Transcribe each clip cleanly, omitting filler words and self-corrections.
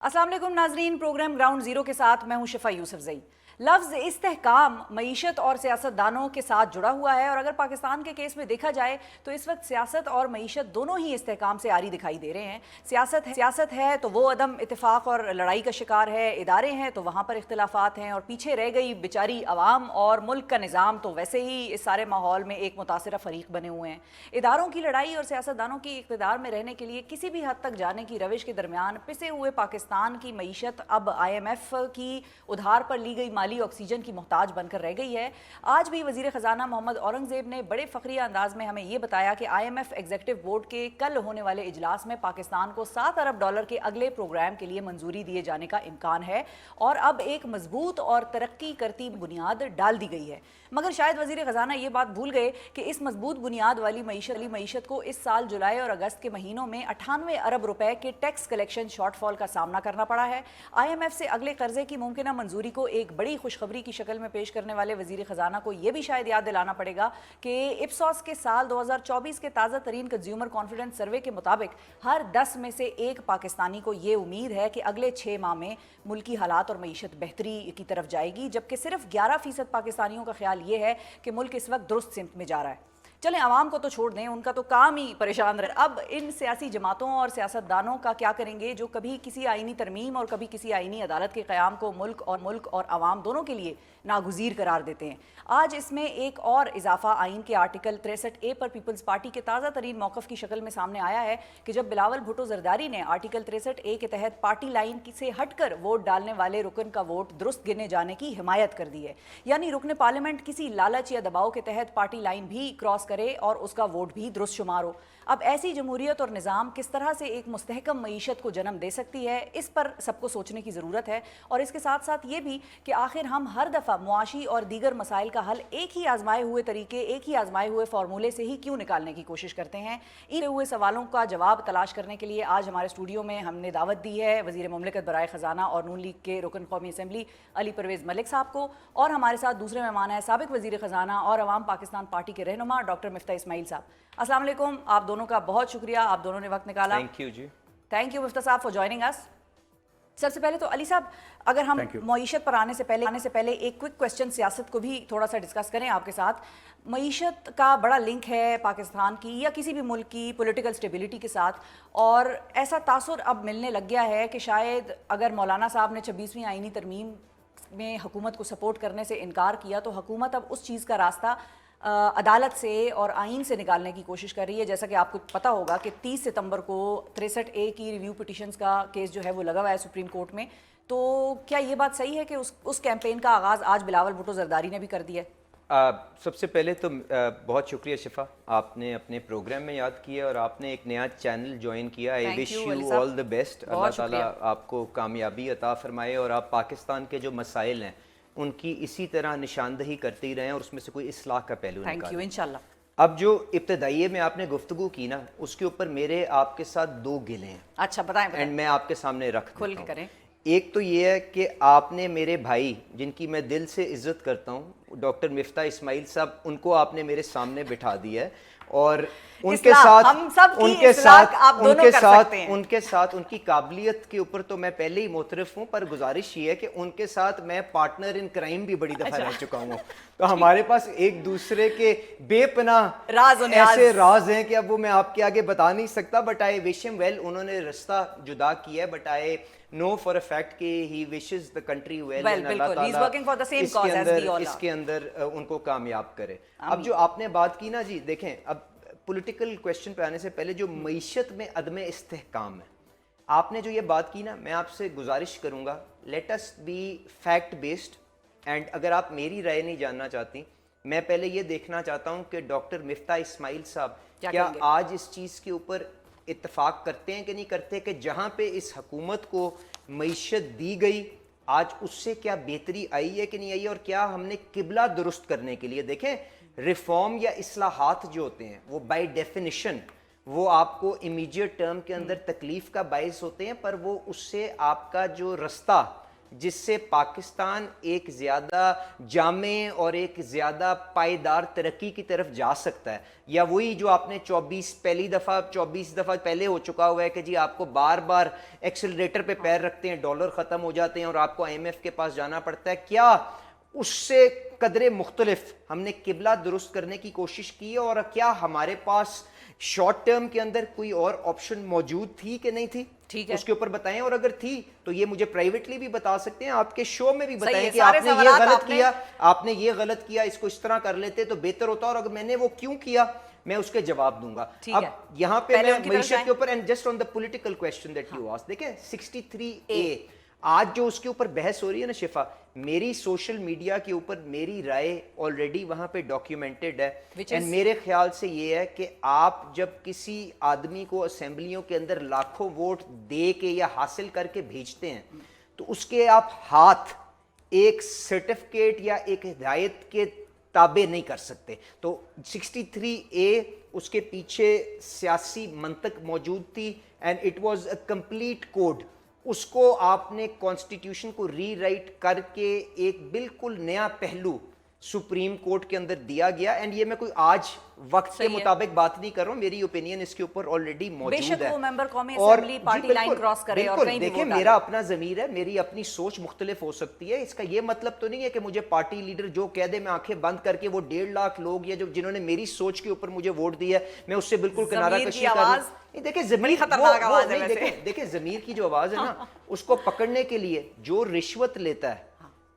अस्सलाम वालेकुम नाजरीन, प्रोग्राम ग्राउंड जीरो के साथ मैं हूं शिफा यूसुफ ज़ई। लफ्ज़ इस्तेहकाम मईशत और सियासतदानों के साथ जुड़ा हुआ है और अगर पाकिस्तान के केस में देखा जाए तो इस वक्त सियासत और मईशत दोनों ही इस्तेहकाम से आरी दिखाई दे रहे हैं। सियासत है तो वो अदम इत्तेफाक और लड़ाई का शिकार है, इदारे हैं तो वहाँ पर इख्तिलाफात हैं और पीछे रह गई बेचारी अवाम और मुल्क का निज़ाम तो वैसे ही इस सारे माहौल में एक मुतासिरा फरीक बने हुए हैं। इदारों की लड़ाई और सियासतदानों की इक़्तिदार में रहने के लिए किसी भी हद तक जाने की रविश के दरमियान पिसे हुए पाकिस्तान की मईशत अब IMF की उधार पर ली गई माली ऑक्सीजन की मोहताज बनकर रह गई है। आज भी वज़ीर ख़जाना मोहम्मद औरंगज़ेब ने बड़े फ़ख्रिया अंदाज में हमें ये बताया कि IMF एग्जीक्यूटिव बोर्ड के कल होने वाले इजलास में पाकिस्तान को $7 अरब के अगले प्रोग्राम के लिए मंजूरी दिए जाने का इम्कान है और अब एक मजबूत और तरक्की करती बुनियाद डाल दी गई है। मगर शायद वज़ीर ख़जाना ये बात भूल गए कि इस मजबूत बुनियाद वाली मईशत को इस साल जुलाई और अगस्त के महीनों में 98 अरब रुपए के टैक्स कलेक्शन शॉर्टफॉल का सामना करना पड़ा है। IMF से अगले कर्जे की मुमकिन मंजूरी को एक बड़ी खुशखबरी की शक्ल में पेश करने वाले वज़ीर ख़जाना को यह भी शायद याद दिलाना पड़ेगा कि इप्सॉस के साल 2024 के ताज़ा तरीन कंज्यूमर कॉन्फिडेंस सर्वे के मुताबिक हर 10 में से एक पाकिस्तानी को ये उम्मीद है कि अगले 6 माह में मुल्की हालात और मईशत बेहतरी की तरफ जाएगी, जबकि सिर्फ 11% पाकिस्तानियों का ख्याल ये है कि मुल्क इस वक्त दुरुस्त सिमत में जा रहा है। चलें, आवाम को तो छोड़ दें, उनका तो काम ही परेशान रहे। अब इन सियासी जमातों और सियासतदानों का क्या करेंगे जो कभी किसी आईनी तरमीम और कभी किसी आईनी अदालत के क़याम को मुल्क और आवाम दोनों के लिए नागुज़ीर करार देते हैं। आज इसमें एक और इजाफा आइन के आर्टिकल 63A पर पीपल्स पार्टी के ताज़ा तरीन मौक़िफ़ की शक्ल में सामने आया है कि जब बिलावल भुट्टो ज़रदारी ने आर्टिकल 63A के तहत पार्टी लाइन से हटकर वोट डालने वाले रुकन का वोट दुरुस्त गिने जाने की हिमायत कर दी है, यानी रुकन पार्लियामेंट किसी लालच या दबाव के तहत पार्टी लाइन भी क्रॉस करे और उसका वोट भी दुरुस्त शुमार हो। अब ऐसी जमहूरियत और निज़ाम किस तरह से एक मुस्तहकम मईशत को जन्म दे सकती है, इस पर सबको सोचने की ज़रूरत है। और इसके साथ साथ ये भी कि आखिर हम हर दफ़ा मुआशी और दीगर मसाइल का हल एक ही आजमाए हुए तरीके, एक ही आजमाए हुए फार्मूले से ही क्यों निकालने की कोशिश करते हैं। इन हुए सवालों का जवाब तलाश करने के लिए आज हमारे स्टूडियो में हमने दावत दी है वज़ीर मुमलिकत बराए ख़जाना और नून लीग के रुकन कौमी असम्बली अली परवेज़ मलिक साहब को, और हमारे साथ दूसरे मेहमान हैं साबिक़ वज़ीर ख़जाना और अवाम पाकिस्तान पार्टी के रहनुमा डॉक्टर मिफ्ता इस्माइल साहब। अस्सलाम वालेकुम, आप दोनों का बहुत शुक्रिया, आप दोनों ने वक्त निकाला। Thank you ji. Thank you Mifta sahab for joining us. सबसे पहले तो अली साहब, अगर हम मईशत पर आने से पहले एक क्विक क्वेश्चन सियासत को भी थोड़ा सा डिस्कस करें आपके साथ। मईशत का बड़ा लिंक है पाकिस्तान की या किसी भी मुल्क की पॉलिटिकल स्टेबिलिटी के साथ, और ऐसा तासुर अब मिलने लग गया है कि शायद अगर मौलाना साहब ने 26वीं आईनी तरमीम में हुकूमत को सपोर्ट करने से इनकार किया तो हुकूमत अब उस चीज़ का रास्ता अदालत से और आइन से निकालने की कोशिश कर रही है। जैसा कि आपको पता होगा कि 30 सितंबर को 63A की रिव्यू पिटिशंस का केस जो है वो लगा हुआ है सुप्रीम कोर्ट में। तो क्या ये बात सही है कि उस कैंपेन का आगाज़ आज बिलावल भुट्टो ज़रदारी ने भी कर दिया है? सबसे पहले तो बहुत शुक्रिया शिफा, आपने अपने प्रोग्राम में याद किया और आपने एक नया चैनल ज्वाइन किया। I wish you all the best. Allah ताला आपको कामयाबी अता फरमाए और आप पाकिस्तान के जो मसाइल हैं उनकी इसी तरह निशानदही करते ही रहें और उसमें से कोई इस्लाह का पहलू निकालें। थैंक यू, इंशाल्लाह। अब जो इब्तदाइये में आपने गुफ्तगू की ना, उसके ऊपर मेरे आपके साथ 2 गिले हैं। अच्छा, बताएं। एंड मैं आपके सामने रख खुल के करें। एक तो ये है कि आपने मेरे भाई, जिनकी मैं दिल से इज्जत करता हूँ, डॉक्टर मिफ्ता इस्माइल साहब, उनको आपने मेरे सामने बिठा दिया है और उनके साथ उनकी काबिलियत के ऊपर तो मैं पहले ही मोतरफ हूँ, पर गुजारिश ये है कि उनके साथ मैं पार्टनर इन क्राइम भी बड़ी दफा रह चुका हूँ। तो हमारे पास एक दूसरे के बेपनाह ऐसे राज हैं कि अब वो मैं आपके आगे बता नहीं सकता। But I wish him well, उन्होंने रास्ता जुदा किया है, but I know for a fact कि he wishes the country well and Allah ताला इसके अंदर उनको कामयाब करे। अब जो आपने बात की ना जी, देखें, अब पॉलिटिकल क्वेश्चन पे आने से पहले जो मईशत में अदम इस्तेहकाम है, आपने जो ये बात की ना, मैं आपसे गुजारिश करूँगा let us B fact based. And अगर आप मेरी राय नहीं जानना चाहती, मैं पहले ये देखना चाहता हूँ कि डॉक्टर मिफ्ता इस्माइल साहब क्या आज इस चीज़ के ऊपर इत्तफाक करते हैं कि नहीं करते कि जहाँ पे इस हुकूमत को मईशत दी गई आज उससे क्या बेहतरी आई है कि नहीं आई है, और क्या हमने किबला दुरुस्त करने के लिए, देखें, रिफॉर्म या इस्लाहात जो होते हैं वो बाय डेफिनिशन वो आपको इमीडिएट टर्म के अंदर तकलीफ का बायस होते हैं, पर वो उससे आपका जो रास्ता جس سے پاکستان ایک زیادہ جامع اور ایک زیادہ پائیدار ترقی کی طرف جا سکتا ہے؟ یا وہی جو آپ نے 24 دفعہ پہلے ہو چکا ہوا ہے کہ جی آپ کو بار بار ایکسلریٹر پہ پیر رکھتے ہیں، ڈالر ختم ہو جاتے ہیں اور آپ کو IMF کے پاس جانا پڑتا ہے؟ کیا اس سے قدرے مختلف ہم نے قبلہ درست کرنے کی کوشش کی ہے، اور کیا ہمارے پاس شارٹ ٹرم کے اندر کوئی اور آپشن موجود تھی کہ نہیں تھی؟ ٹھیک ہے، اس کے اوپر بتائیں، اور اگر تھی تو یہ مجھے پرائیویٹلی بھی بتا سکتے ہیں، آپ کے شو میں بھی بتائیں کہ آپ نے یہ غلط کیا، آپ نے یہ غلط کیا، اس کو اس طرح کر لیتے تو بہتر ہوتا، اور اگر میں نے وہ کیوں کیا میں اس کے جواب دوں گا۔ اب یہاں پہ میں معیشت کے اوپر and just on the political question that you ask, دیکھیں 63A آج جو اس کے اوپر بحث ہو رہی ہے نا شفا، میری سوشل میڈیا کے اوپر میری رائے آلریڈی وہاں پہ ڈاکیومنٹڈ ہے، اینڈ میرے خیال سے یہ ہے کہ آپ جب کسی آدمی کو اسمبلیوں کے اندر لاکھوں ووٹ دے کے یا حاصل کر کے بھیجتے ہیں تو اس کے آپ ہاتھ ایک سرٹیفکیٹ یا ایک ہدایت کے تابع نہیں کر سکتے۔ تو 63A اس کے پیچھے سیاسی منطق موجود تھی، and it was a complete code. اس کو آپ نے کانسٹیٹیوشن کو ری رائٹ کر کے ایک بالکل نیا پہلو سپریم کورٹ کے اندر دیا گیا، اینڈ یہ میں کوئی آج وقت کے مطابق بات نہیں کر رہا ہوں، میری اوپینین اس کے اوپر آلریڈی موجود ہے۔ وہ ممبر قومی اسمبلی پارٹی لائن کراس کرے اور کہیں بھی دیکھیں میرا اپنا ضمیر ہے، میری اپنی سوچ مختلف ہو سکتی ہے، اس کا یہ مطلب تو نہیں ہے کہ مجھے پارٹی لیڈر جو کہہ دے میں آنکھیں بند کر کے وہ 1.5 لاکھ لوگ یا جنہوں نے میری سوچ کے اوپر مجھے ووٹ دیا ہے میں اس سے بالکل کنارہ کشی کر لوں۔ دیکھیں ضمیر دیکھیں ضمیر کی جو آواز ہے نا اس کو پکڑنے کے لیے جو رشوت لیتا ہے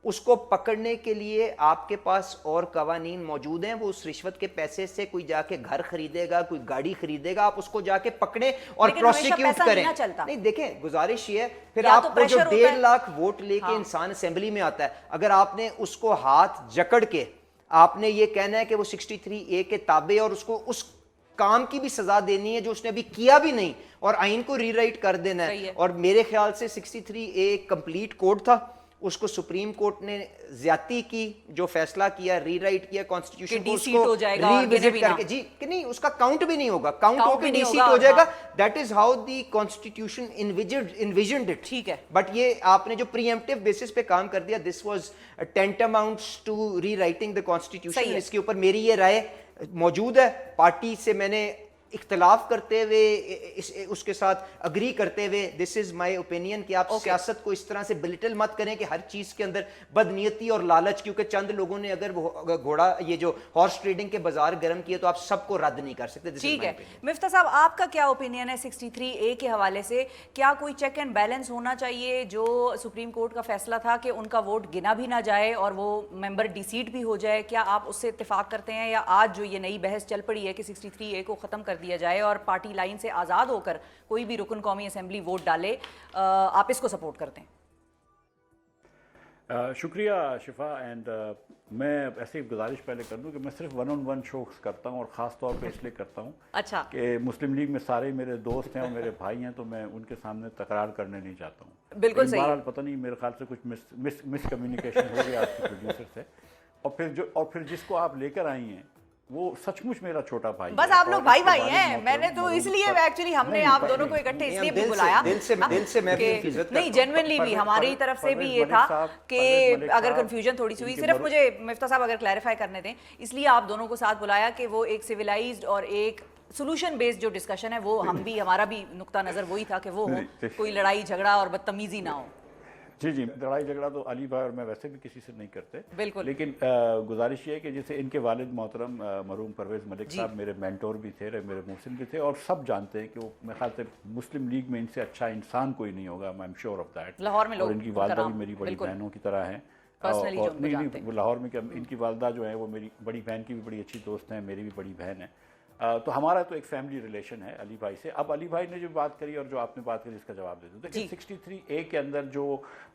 اس کو پکڑنے کے لیے آپ کے پاس اور قوانین موجود ہیں، وہ اس رشوت کے پیسے سے کوئی جا کے گھر خریدے گا، کوئی گاڑی خریدے گا، آپ اس کو جا کے پکڑیں اور پروسیکیوٹ کریں۔ نہیں دیکھیں گزارش یہ ہے پھر آپ کو جو 1.5 لاکھ ووٹ لے کے انسان اسمبلی میں آتا ہے، اگر آپ نے اس کو ہاتھ جکڑ کے آپ نے یہ کہنا ہے کہ وہ 63A کے تابع اور اس کو اس کام کی بھی سزا دینی ہے جو اس نے ابھی کیا بھی نہیں اور آئین کو ری رائٹ کر دینا ہے، اور میرے خیال سے 63A کمپلیٹ کوڈ تھا، اس کو سپریم کورٹ نے زیادتی کی، جو فیصلہ کیا ری رائٹ کیا کانسٹیٹیوشن کو، اس کو ری وزٹ کر کے جی کہ نہیں اس کا کاؤنٹ بھی نہیں ہوگا، کاؤنٹ ہو کے ڈی سیٹ ہو جائے گا، that is how the constitution envisioned it. ٹھیک ہے، بٹ یہ آپ نے جو پری ایمپٹیو بیسس پہ کام کر دیا، this was tantamounts to rewriting the constitution, اس کے اوپر میری یہ رائے موجود ہے۔ پارٹی سے میں نے اختلاف کرتے ہوئے اس کے ساتھ اگری کرتے ہوئے دس از مائی اوپینین کہ آپ سیاست کو اس طرح سے بلٹل مت کریں کہ ہر چیز کے اندر بدنیتی اور لالچ، کیونکہ چند لوگوں نے اگر گھوڑا یہ جو ہارس ٹریڈنگ کے بازار گرم کیے تو آپ سب کو رد نہیں کر سکتے۔ ٹھیک ہے مفتیٰ صاحب، آپ کا کیا اوپینین ہے 63A کے حوالے سے؟ کیا کوئی چیک اینڈ بیلنس ہونا چاہیے؟ جو سپریم کورٹ کا فیصلہ تھا کہ ان کا ووٹ گنا بھی نہ جائے اور وہ ممبر ڈی سیٹ بھی ہو جائے، کیا آپ اس سے اتفاق کرتے ہیں، یا آج جو یہ نئی بحث چل پڑی ہے کہ 63A کو ختم کر دیا جائے اور پارٹی لائن سے آزاد ہو کر کوئی بھی رکن قومی اسمبلی ووٹ ڈالے، آپ اس کو سپورٹ کرتے ہیں؟ شکریہ شفا، اینڈ میں ایسی گزارش پہلے کر دوں کہ میں صرف 1-on-1 شوز کرتا ہوں، اور خاص طور پہ اس لیے کرتا ہوں اچھا کہ مسلم لیگ میں سارے میرے دوست ہیں اور میرے بھائی ہیں، تو میں ان کے سامنے تکرار کرنے نہیں چاہتا ہوں۔ بالکل صحیح، بہرحال پتہ نہیں میرے خیال سے کچھ مس کمیونیکیشن ہو گیا آپ کے پروڈیوسر سے، اور پھر جس کو آپ لے کر آئی ہیں وہ سچ مچ میرا چھوٹا بھائی، بس آپ لوگ بھائی بھائی ہیں۔ میں نے تو اس لیے ایکچولی ہم نے آپ دونوں کو اکٹھے اس لیے بھی بلایا، دل سے میں بھی عزت کرتا ہوں، نہیں جینوینلی بھی ہماری طرف سے بھی یہ تھا کہ اگر کنفیوژن تھوڑی سی ہوئی، صرف مجھے مفتیٰ صاحب اگر کلیریفائی کرنے دیں، اس لیے آپ دونوں کو ساتھ بلایا کہ وہ ایک سویلائزڈ اور ایک سولوشن بیسڈ جو ڈسکشن ہے وہ ہم بھی، ہمارا بھی نقطہ نظر وہی تھا کہ وہ ہو، کوئی لڑائی جھگڑا اور بدتمیزی نہ ہو۔ جی لڑائی جھگڑا تو علی بھائی اور میں ویسے بھی کسی سے نہیں کرتے، بالکل، لیکن گزارش یہ ہے کہ جیسے ان کے والد محترم مرحوم پرویز ملک صاحب میرے مینٹور بھی تھے، میرے محسن بھی تھے، اور سب جانتے ہیں کہ وہ میرے خیال سے مسلم لیگ میں ان سے اچھا انسان کوئی نہیں ہوگا، I am sure of that. Lahore میں لوگ اور ان کی والدہ بھی میری بڑی بہنوں کی طرح ہیں، نہیں وہ لاہور میں ان کی والدہ جو ہیں وہ میری بڑی بہن کی بھی بڑی اچھی دوست ہیں، میری بھی بڑی بہن ہے، تو ہمارا تو ایک فیملی ریلیشن ہے علی بھائی سے۔ اب علی بھائی نے جو بات کری اور جو آپ نے بات کری اس کا جواب دے دوں۔ دیکھیں 63A کے اندر جو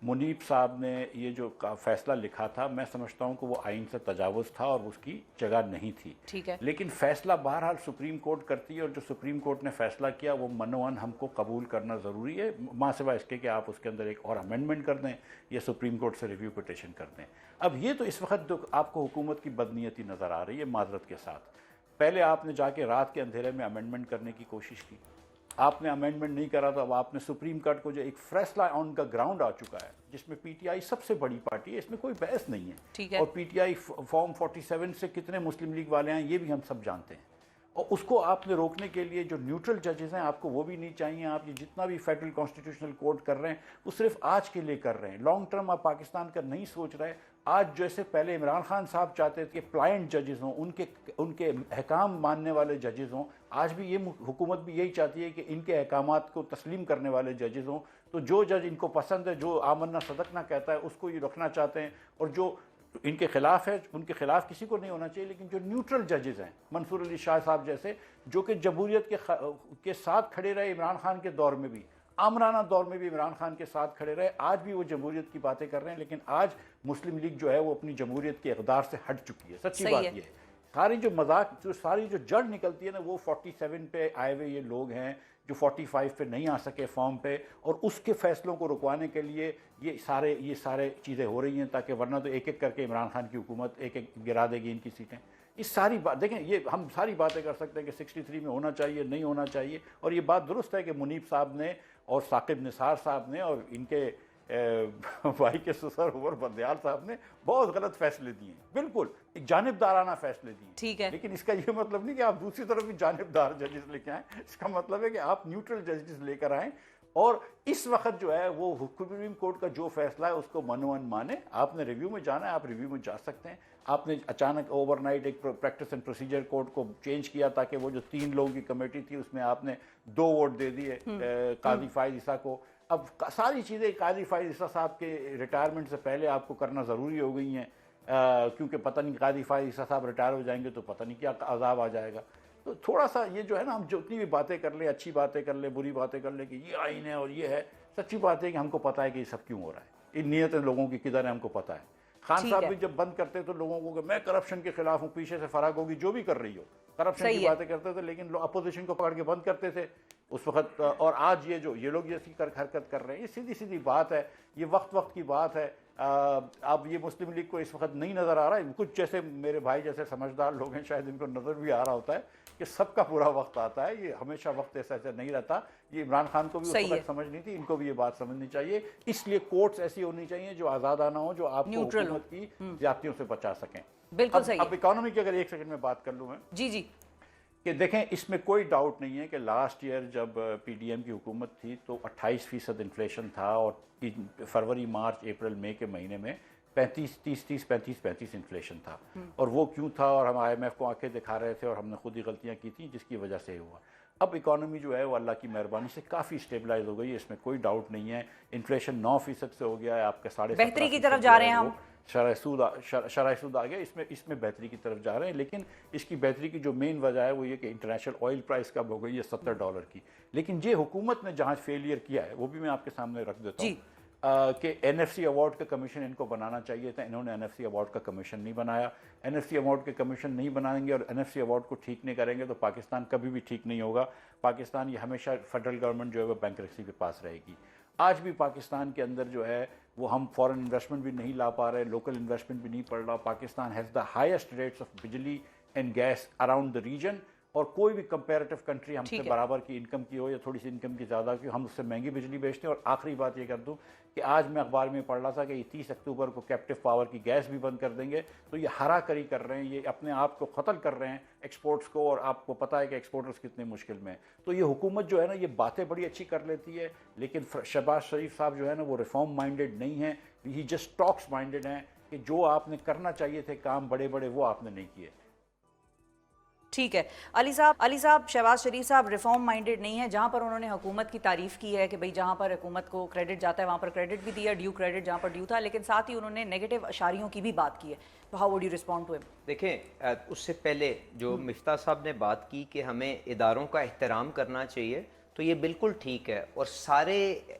منیب صاحب نے یہ جو فیصلہ لکھا تھا، میں سمجھتا ہوں کہ وہ آئین سے تجاوز تھا اور اس کی جگہ نہیں تھی، ٹھیک ہے، لیکن فیصلہ بہرحال سپریم کورٹ کرتی ہے، اور جو سپریم کورٹ نے فیصلہ کیا وہ منوان ہم کو قبول کرنا ضروری ہے، ماں سوائے اس کے کہ آپ اس کے اندر ایک اور امینڈمنٹ کر دیں یا سپریم کورٹ سے ریویو پٹیشن کر دیں۔ اب یہ تو اس وقت آپ کو حکومت کی بدنیتی نظر آ رہی ہے معذرت کے ساتھ۔ پہلے آپ نے جا کے رات کے اندھیرے میں امینڈمنٹ کرنے کی کوشش کی، آپ نے امینڈمنٹ نہیں کرا تو اب آپ نے سپریم کورٹ کو جو ایک فیصلہ آن کا گراؤنڈ آ چکا ہے جس میں پی ٹی آئی سب سے بڑی پارٹی ہے, اس میں کوئی بحث نہیں ہے, اور پی ٹی آئی فارم 47 سے کتنے مسلم لیگ والے ہیں یہ بھی ہم سب جانتے ہیں, اور اس کو آپ نے روکنے کے لیے جو نیوٹرل ججز ہیں آپ کو وہ بھی نہیں چاہیے. آپ یہ جتنا بھی فیڈرل کانسٹیٹیوشنل کورٹ کر رہے ہیں وہ صرف آج کے لیے کر رہے ہیں, لانگ ٹرم آپ پاکستان کا نہیں سوچ رہے. آج جیسے پہلے عمران خان صاحب چاہتے تھے کہ پلائنٹ ججز ہوں, ان کے احکام ماننے والے ججز ہوں, آج بھی یہ حکومت بھی یہی چاہتی ہے کہ ان کے احکامات کو تسلیم کرنے والے ججز ہوں. تو جو جج ان کو پسند ہے, جو آمنا صدقنا کہتا ہے, اس کو یہ رکھنا چاہتے ہیں, اور جو ان کے خلاف ہے ان کے خلاف کسی کو نہیں ہونا چاہیے. لیکن جو نیوٹرل ججز ہیں, منصور علی شاہ صاحب جیسے, جو کہ جمہوریت کے ساتھ کھڑے رہے عمران خان کے دور میں بھی, آمرانہ دور میں بھی عمران خان کے ساتھ کھڑے رہے, آج بھی وہ جمہوریت کی باتیں کر رہے ہیں. لیکن آج مسلم لیگ جو ہے وہ اپنی جمہوریت کے اقدار سے ہٹ چکی ہے. سچی بات یہ ہے, ساری جو مذاق, ساری جو جڑ نکلتی ہے نا, وہ 47 پہ آئے ہوئے یہ لوگ ہیں جو 45 پہ نہیں آ سکے فارم پہ, اور اس کے فیصلوں کو رکوانے کے لیے یہ سارے چیزیں ہو رہی ہیں, تاکہ ورنہ تو ایک ایک کر کے عمران خان کی حکومت ایک ایک گرا دے گی ان کی سیٹیں. اس ساری بات دیکھیں, یہ ہم ساری باتیں کر سکتے ہیں کہ 63 میں ہونا چاہیے, نہیں ہونا چاہیے, اور یہ بات درست ہے کہ منیب صاحب نے اور ثاقب نثار صاحب نے اور ان کے بھائی کے سسر عمر بندیال صاحب نے بہت غلط فیصلے دیے ہیں, بالکل ایک جانبدارانہ فیصلے دیے. ٹھیک ہے, لیکن اس کا یہ مطلب نہیں کہ آپ دوسری طرف بھی جانبدار ججز لے کے آئیں, اس کا مطلب ہے کہ آپ نیوٹرل ججز لے کر آئیں, اور اس وقت جو ہے وہ سپریم کورٹ کا جو فیصلہ ہے اس کو منوان مانیں. آپ نے ریویو میں جانا ہے, آپ ریویو میں جا سکتے ہیں. آپ نے اچانک اوور نائٹ ایک پریکٹس اینڈ پروسیجر کوڈ کو چینج کیا تاکہ وہ جو 3 لوگوں کی کمیٹی تھی اس میں آپ نے 2 ووٹ دے دیے قاضی فائز عیسیٰ کو. اب ساری چیزیں قاضی فائز عیسیٰ صاحب کے ریٹائرمنٹ سے پہلے آپ کو کرنا ضروری ہو گئی ہیں, کیونکہ پتہ نہیں قاضی فائز عیسیٰ صاحب ریٹائر ہو جائیں گے تو پتہ نہیں کیا عذاب آ جائے گا. تو تھوڑا سا یہ جو ہے نا, ہم جتنی بھی باتیں کر لیں, اچھی باتیں کر لیں, بری باتیں کر لیں کہ یہ آئین ہے اور یہ ہے, سچی بات ہے کہ ہم کو پتہ ہے کہ یہ سب کیوں ہو رہا ہے, ان نیتیں لوگوں کی کدھر ہیں ہم کو پتہ ہے. خان صاحب بھی جب بند کرتے تو لوگوں کو کہ میں کرپشن کے خلاف ہوں, پیچھے سے فراغ ہوگی جو بھی کر رہی ہو, کرپشن کی باتیں کرتے تھے, لیکن اپوزیشن کو پکڑ کے بند کرتے تھے اس وقت. اور آج یہ لوگ جیسی حرکت کر رہے ہیں, یہ سیدھی بات ہے, یہ وقت کی بات ہے. اب یہ مسلم لیگ کو اس وقت نہیں نظر آ رہا ہے, کچھ جیسے میرے بھائی جیسے سمجھدار لوگ ہیں شاید ان کو نظر بھی آ رہا ہوتا ہے کہ سب کا برا وقت آتا ہے, یہ ہمیشہ وقت ایسا نہیں رہتا. یہ عمران خان کو بھی اس وقت سمجھ نہیں تھی, ان کو بھی یہ بات سمجھنی چاہیے. اس لیے کورٹس ایسی ہونی چاہیے جو آزادانہ ہوں, جو آپ کو حکومت کی زیادتیوں سے بچا سکیں. بالکل صحیح. اب اکانومی کی اگر 1 سیکنڈ میں بات کر لوں میں, جی کہ دیکھیں اس میں کوئی ڈاؤٹ نہیں ہے کہ لاسٹ ایئر جب پی ڈی ایم کی حکومت تھی تو 28% انفلیشن تھا, اور فروری مارچ اپریل مئی کے مہینے میں 35 انفلیشن تھا. اور وہ کیوں تھا, اور ہم آئی ایم ایف کو آنکھیں دکھا رہے تھے اور ہم نے خود ہی غلطیاں کی تھیں جس کی وجہ سے ہوا. اب اکانومی جو ہے وہ اللہ کی مہربانی سے کافی اسٹیبلائز ہو گئی ہے, اس میں کوئی ڈاؤٹ نہیں ہے. انفلیشن 9% سے ہو گیا ہے, آپ کے 17.5% بہتری کی طرف جا رہے ہیں ہم, شرح سود آ گیا, اس میں بہتری کی طرف جا رہے ہیں. لیکن اس کی بہتری کی جو مین وجہ ہے وہ یہ کہ انٹرنیشنل آئل پرائس کب ہو گئی ہے $70 کی. لیکن یہ حکومت نے جہاں فیلئر کیا ہے وہ بھی میں آپ کے سامنے رکھ دیتا ہوں کہ این ایف سی ایوارڈ کا کمیشن ان کو بنانا چاہیے تھا, انہوں نے این ایف سی ایوارڈ کا کمیشن نہیں بنایا. این ایف سی ایوارڈ کے کمیشن نہیں بنائیں گے اور این ایف سی ایوارڈ کو ٹھیک نہیں کریں گے تو پاکستان کبھی بھی ٹھیک نہیں ہوگا. پاکستان یہ ہمیشہ فیڈرل گورنمنٹ جو ہے وہ بینکرپسی کے پاس رہے گی. آج بھی پاکستان کے اندر جو ہے وہ ہم فورن انویسٹمنٹ بھی نہیں لا پا رہے, لوکل انویسٹمنٹ بھی نہیں پڑ رہا. Pakistan has the highest rates of بجلی and gas around the region, اور کوئی بھی کمپیریٹیو کنٹری ہم سے برابر کی انکم کی ہو یا تھوڑی سی انکم کی زیادہ کی, ہم اس سے مہنگی بجلی بیچتے ہیں. اور آخری بات یہ کر دوں کہ آج میں اخبار میں پڑھ رہا تھا کہ یہ 30 اکتوبر کو کیپٹیو پاور کی گیس بھی بند کر دیں گے. تو یہ ہرا کری کر رہے ہیں, یہ اپنے آپ کو قتل کر رہے ہیں ایکسپورٹس کو, اور آپ کو پتہ ہے کہ ایکسپورٹرز کتنے مشکل میں ہیں. تو یہ حکومت جو ہے نا یہ باتیں بڑی اچھی کر لیتی ہے, لیکن شہباز شریف صاحب جو ہے نا وہ ریفارم مائنڈیڈ نہیں ہیں, ہی جسٹ ٹاکس مائنڈیڈ ہیں کہ جو آپ نے کرنا چاہیے تھے کام بڑے بڑے وہ آپ نے نہیں کیے. ٹھیک ہے. علی صاحب شہباز شریف صاحب ریفارم مائنڈیڈ نہیں ہے. جہاں پر انہوں نے حکومت کی تعریف کی ہے کہ بھئی جہاں پر حکومت کو کریڈٹ جاتا ہے وہاں پر کریڈٹ بھی دیا, ڈیو کریڈٹ جہاں پر ڈیو تھا, لیکن ساتھ ہی انہوں نے نیگیٹو اشاریوں کی بھی بات کی ہے. تو how would you respond to ہم؟ دیکھیں اس سے پہلے جو مفتاح صاحب نے بات کی کہ ہمیں اداروں کا احترام کرنا چاہیے, تو یہ بالکل ٹھیک ہے. اور سارے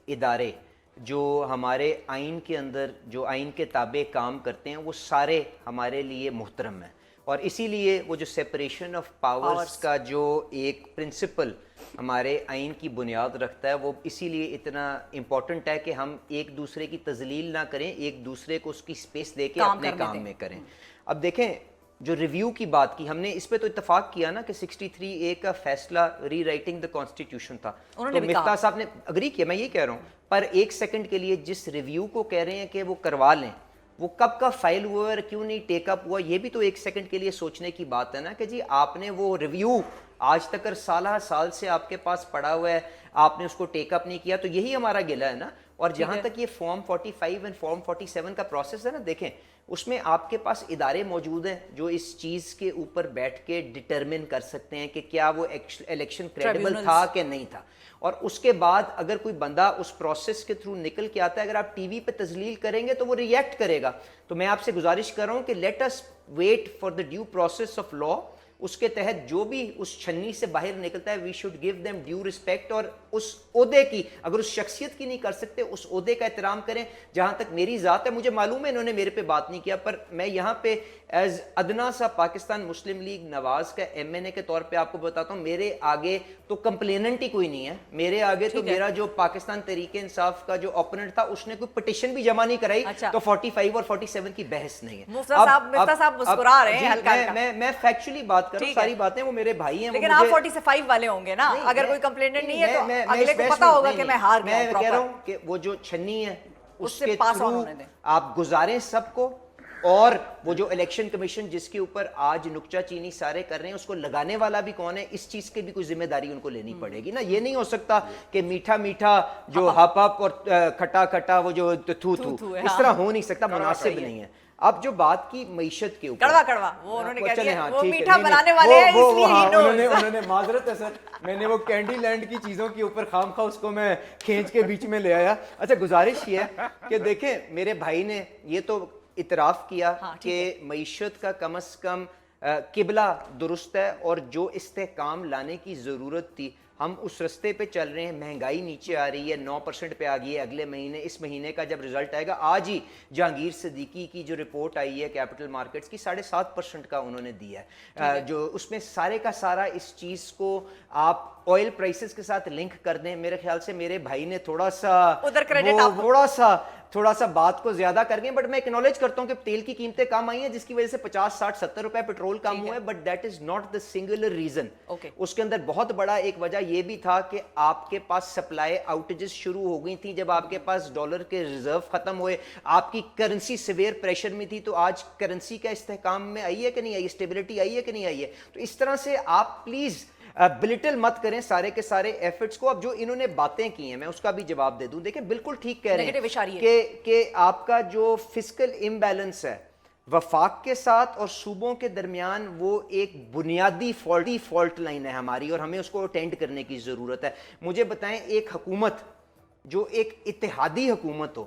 ادارے جو ہمارے آئین کے اندر جو آئین کے تابع کام کرتے ہیں وہ سارے ہمارے لیے محترم ہیں. اور اسی لیے وہ جو سیپریشن آف پاورز کا جو ایک پرنسپل ہمارے آئین کی بنیاد رکھتا ہے وہ اسی لیے اتنا امپورٹنٹ ہے کہ ہم ایک دوسرے کی تذلیل نہ کریں, ایک دوسرے کو اس کی سپیس دے کے اپنے کام میں کریں. اب دیکھیں جو ریویو کی بات کی ہم نے, اس پہ تو اتفاق کیا نا کہ 63A کا فیصلہ ری رائٹنگ دا کانسٹیٹیوشن تھا, تو مفتاح صاحب نے اگری کیا, میں یہ کہہ رہا ہوں, پر ایک سیکنڈ کے لیے جس ریویو کو کہہ رہے ہیں کہ وہ کروا لیں, وہ کب کا فائل ہوا اور کیوں نہیں ٹیک اپ ہوا, یہ بھی تو ایک سیکنڈ کے لیے سوچنے کی بات ہے نا کہ جی آپ نے وہ ریویو آج تک سالہ سال سے آپ کے پاس پڑا ہوا ہے, آپ نے اس کو ٹیک اپ نہیں کیا, تو یہی ہمارا گلہ ہے نا. اور جہاں تک یہ فارم 45 اور فارم 47 کا پروسیس ہے نا, دیکھیں اس میں آپ کے پاس ادارے موجود ہیں جو اس چیز کے اوپر بیٹھ کے ڈٹرمن کر سکتے ہیں کہ کیا وہ الیکشن کریڈیبل تھا کہ نہیں تھا, اور اس کے بعد اگر کوئی بندہ اس پروسیس کے تھرو نکل کے آتا ہے, اگر آپ ٹی وی پہ تذلیل کریں گے تو وہ ریئیکٹ کرے گا. تو میں آپ سے گزارش کر رہا ہوں کہ let us wait for the due process of law, اس کے تحت جو بھی اس چھنی سے باہر نکلتا ہے we should give them due respect, اور اس عہدے کی, اگر اس شخصیت کی نہیں کر سکتے, اس عہدے کا احترام کریں. جہاں تک میری ذات ہے, مجھے معلوم ہے انہوں نے میرے پہ بات نہیں کیا, پر میں یہاں پہ ایز ادنا سا پاکستان مسلم لیگ نواز کا MNA کے طور پہ آپ کو بتاتا ہوں, میرے آگے تو کمپلیننٹ ہی کوئی نہیں ہے, میرے آگے تو میرا جو پاکستان تحریک انصاف کا جو اوپوننٹ تھا اس نے کوئی پٹیشن بھی جمع نہیں کرائی, تو 45 اور 47 کی بحث نہیں ہے. مفتاح صاحب مسکرا رہے ہیں ہلکا ہلکا. میں فیکچولی بات کر رہا ہوں, ساری باتیں وہ میرے بھائی ہیں, لیکن آپ 45 والے ہوں گے نا, اگر کوئی کمپلینٹ نہیں ہے تو اگلے کو پتا ہوگا کہ میں ہار گیا. میں کہہ رہا ہوں کہ وہ جو چھنی ہے اس کے تھرو آپ گزاریں سب کو, اور وہ جو الیکشن کمیشن جس کے اوپر آج نکچہ چینی سارے کر رہے ہیں, اس کو لگانے والا بھی کون ہے, اس چیز کی بھی کوئی ذمہ داری ان کو لینی پڑے گی نا. یہ نہیں ہو سکتا کہ میٹھا میٹھا جو ہپ ہپ اور کھٹا کھٹا وہ جو تھو تھو, اس طرح ہو نہیں سکتا, مناسب نہیں ہے. اب جو بات کی معیشت کے اوپر, کڑوا کڑوا وہ انہوں نے کہہ دیا, وہ میٹھا بنانے والے ہیں اس لیے ہی انہوں نے معذرت ہے سر, میں نے وہ کینڈی لینڈ کی چیزوں کے اوپر خام خواہ اس کو میں کھینچ کے بیچ میں لے آیا. اچھا گزارش یہ ہے کہ دیکھیں میرے بھائی نے یہ تو اعتراف کیا کہ معیشت کا کم از کم قبلہ درست ہے, اور جو استحکام لانے کی ضرورت تھی ہم اس رستے پہ چل رہے ہیں. مہنگائی نیچے آ رہی ہے, 9% پہ آ گئی ہے. اگلے مہینے, اس مہینے کا جب رزلٹ آئے گا, آج ہی جہانگیر صدیقی کی جو رپورٹ آئی ہے کیپٹل مارکیٹس کی, 7.5% کا انہوں نے دیا ہے, جو اس میں سارے کا سارا اس چیز کو آپ آئل پرائسز کے ساتھ لنک کر دیں. میرے خیال سے میرے بھائی نے تھوڑا سا بات کو زیادہ کر گئے, بٹ میں اکنالج کرتا ہوں کہ تیل کی قیمتیں کم آئی ہیں جس کی وجہ سے 50, 60, 70 روپے پیٹرول کم ہوا ہے, but that is not the singular reason. اس کے اندر بہت بڑا ایک وجہ یہ بھی تھا کہ آپ کے پاس سپلائی آؤٹیجز شروع ہو گئی تھیں, جب آپ کے پاس ڈالر کے ریزرو ختم ہوئے, آپ کی کرنسی سیویئر پریشر میں تھی. تو آج کرنسی کا استحکام میں آئی ہے کہ نہیں آئی, اسٹیبلٹی آئی ہے کہ نہیں آئی ہے. تو اس طرح سے آپ پلیز بلٹل مت کریں سارے کے سارے ایفرٹس کو. اب جو انہوں نے باتیں کی ہیں میں اس کا بھی جواب دے دوں. دیکھیں بالکل ٹھیک کہہ رہے ہیں کہ آپ کا جو فسکل امبیلنس ہے وفاق کے ساتھ اور صوبوں کے درمیان, وہ ایک بنیادی فالٹ لائن ہے ہماری, اور ہمیں اس کو اٹینڈ کرنے کی ضرورت ہے. مجھے بتائیں, ایک حکومت جو ایک اتحادی حکومت ہو,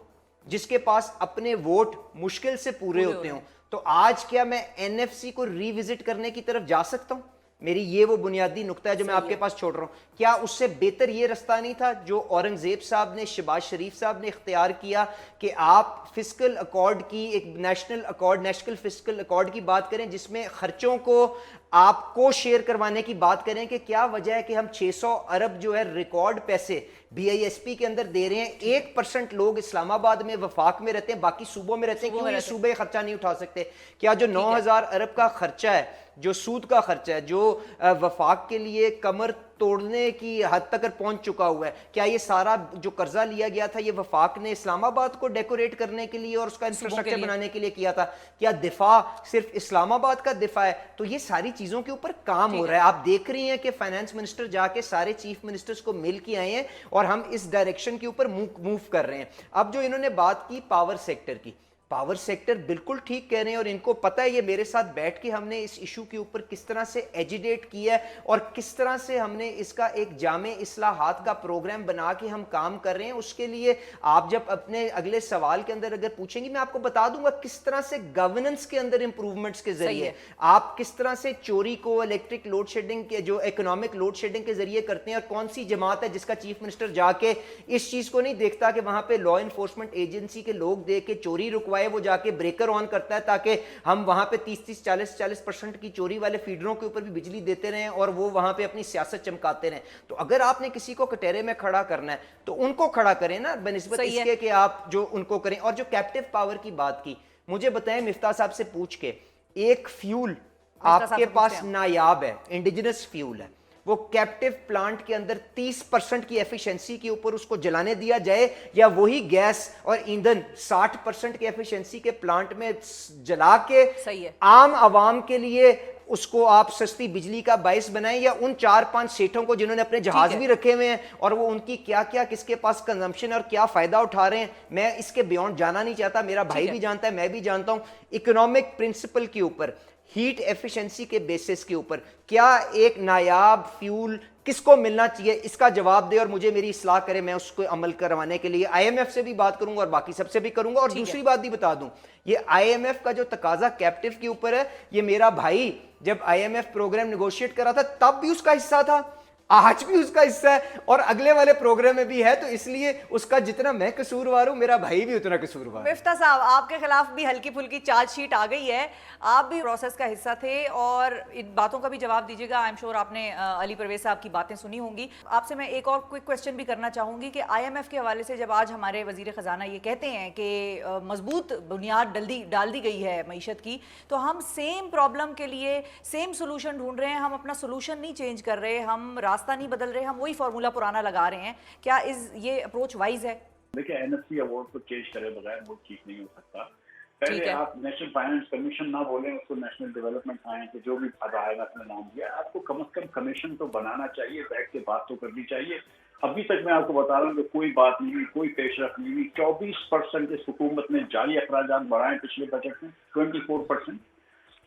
جس کے پاس اپنے ووٹ مشکل سے پورے ہوتے ہوں, تو آج کیا میں NFC کو ری وزٹ کرنے کی طرف جا سکتا ہوں؟ میری یہ وہ بنیادی نقطہ ہے جو میں آپ کے پاس چھوڑ رہا ہوں. کیا اس سے بہتر یہ رستہ نہیں تھا جو اورنگزیب صاحب نے, شہباز شریف صاحب نے اختیار کیا, کہ آپ فسکل اکارڈ کی ایک نیشنل فسکل اکارڈ کی بات کریں, جس میں خرچوں کو آپ کو شیئر کروانے کی بات کریں, کہ کیا وجہ ہے کہ ہم 600 ارب جو ہے ریکارڈ پیسے BISP کے اندر دے رہے ہیں, 1% لوگ اسلام آباد میں وفاق میں رہتے ہیں, باقی صوبوں میں رہتے ہیں, کیوں یہ صوبے خرچہ نہیں اٹھا سکتے؟ کیا جو 9000 ارب کا خرچہ ہے, جو سود کا خرچہ ہے, جو وفاق کے لیے کمر توڑنے کی حد تک پہنچ چکا ہوا ہے, کیا یہ سارا جو قرضہ لیا گیا تھا یہ وفاق نے اسلام آباد کو ڈیکوریٹ کرنے کے لیے اور اس کا انفراسٹرکچر بنانے کے لیے کیا تھا؟ کیا دفاع صرف اسلام آباد کا دفاع ہے؟ تو یہ ساری چیزوں کے اوپر کام ہو رہا ہے. آپ دیکھ رہی ہیں کہ فائنانس منسٹر جا کے سارے چیف منسٹرز کو مل کے آئے ہیں, اور ہم اس ڈائریکشن کے اوپر موو کر رہے ہیں. اب جو انہوں نے بات کی پاور سیکٹر کی, پاور سیکٹر بالکل ٹھیک کہہ رہے ہیں, اور ان کو پتہ ہے یہ میرے ساتھ بیٹھ کے ہم نے اس ایشو کے اوپر کس طرح سے ایجیٹیٹ کیا ہے, اور کس طرح سے ہم نے اس کا ایک جامع اصلاحات کا پروگرام بنا کے ہم کام کر رہے ہیں. اس کے لیے آپ جب اپنے اگلے سوال کے اندر اگر پوچھیں گی, میں آپ کو بتا دوں گا کس طرح سے گورننس کے اندر امپروومنٹس کے ذریعے آپ کس طرح سے چوری کو الیکٹرک لوڈ شیڈنگ کے, جو اکنامک لوڈ شیڈنگ کے ذریعے کرتے ہیں, اور کون سی جماعت ہے جس کا چیف منسٹر جا کے اس چیز کو نہیں دیکھتا کہ وہاں پہ لا انفورسمنٹ ایجنسی کے لوگ دے کے چوری رکوائے, وہ جا کے بریک آن کرتا ہے تاکہ ہم وہاں پہ 30-40% کی چوری والے فیڈروں کے اوپر بھی بجلی دیتے رہیں, اور وہ وہاں پہ اپنی سیاست چمکاتے رہیں. تو اگر آپ نے کسی کو کٹہرے میں کھڑا کرنا ہے تو ان کو کھڑا کریں نا, بنسبت اس کے کہ آپ جو ان کو کریں. اور جو کیپٹیو پاور کی بات کی, مجھے بتائیں مفتاح صاحب سے پوچھ کے एक फ्यूल आपके पास नायाब है, इंडिजिनस फ्यूल है, वो कैप्टिव प्लांट के अंदर 30% की एफिशिएंसी के ऊपर उसको जलाने दिया जाए, या वही गैस और ईंधन 60% की एफिशिएंसी के प्लांट में जला के आम आवाम के लिए उसको आप सस्ती बिजली का बाइस बनाएं, या उन 4-5 सेठों को जिन्होंने अपने जहाज भी रखे हुए हैं और वो उनकी क्या क्या किसके पास कंजम्पशन और क्या फायदा उठा रहे हैं, मैं इसके बियॉन्ड जाना नहीं चाहता, मेरा भाई भी जानता है, मैं भी जानता हूं। इकोनॉमिक प्रिंसिपल के ऊपर, हीट एफिशिएंसी के बेसिस के ऊपर क्या एक नायाब फ्यूल किसको मिलना चाहिए, इसका जवाब दे और मुझे मेरी इस्लाह करे, मैं उसको अमल करवाने के लिए IMF से भी बात करूंगा और बाकी सबसे भी करूंगा। और दूसरी बात भी बता दूं, ये IMF का जो तकाजा कैप्टिव के ऊपर है, ये मेरा भाई जब IMF प्रोग्राम नेगोशिएट करा था तब भी उसका हिस्सा था, आज भी उसका हिस्सा है और अगले वाले प्रोग्राम में भी है, तो इसलिए उसका जितना मैं कसूरवार हूं, मेरा भाई भी उतना कसूरवार है। मिफ्ता साहब, आपके खिलाफ भी हल्की फुल्की चार्जशीट आ गई है, आप भी प्रोसेस का हिस्सा थे और इन बातों का भी जवाब दीजिएगा। आई एम श्योर आपने अली परवेज साहब की बातें सुनी होंगी। आपसे मैं एक और क्विक क्वेश्चन भी करना चाहूंगी कि IMF के हवाले से जब आज हमारे वजीर खजाना ये कहते हैं कि मजबूत बुनियाद डाल दी गई है मईशत की, तो हम सेम प्रॉब्लम के लिए सेम सोल्यूशन ढूंढ रहे हैं, हम अपना सोल्यूशन नहीं चेंज कर रहे, हम रास्ता नहीं बदल रहे, हम वही फार्मूला पुराना लगा रहे हैं। क्या ये अप्रोच वाइज है? देखिए, NFC अवार्ड को चेंज करे बगैर वो ठीक नहीं हो सकता। पहले आप नेशनल फाइनेंस कमीशन ना बोलें, उसको नेशनल डेवलपमेंट साइंस जो भी IMF ने नाम दिया, आपको कम से कम कमीशन तो बनाना चाहिए, बैठ के बात तो करनी चाहिए। अभी तक मैं आपको बता रहा हूँ कि कोई बात नहीं हुई, कोई पेशरफ नहीं हुई। 24% इस हुकूमत ने जाली अखराजात बढ़ाए पिछले बजट में, 24%,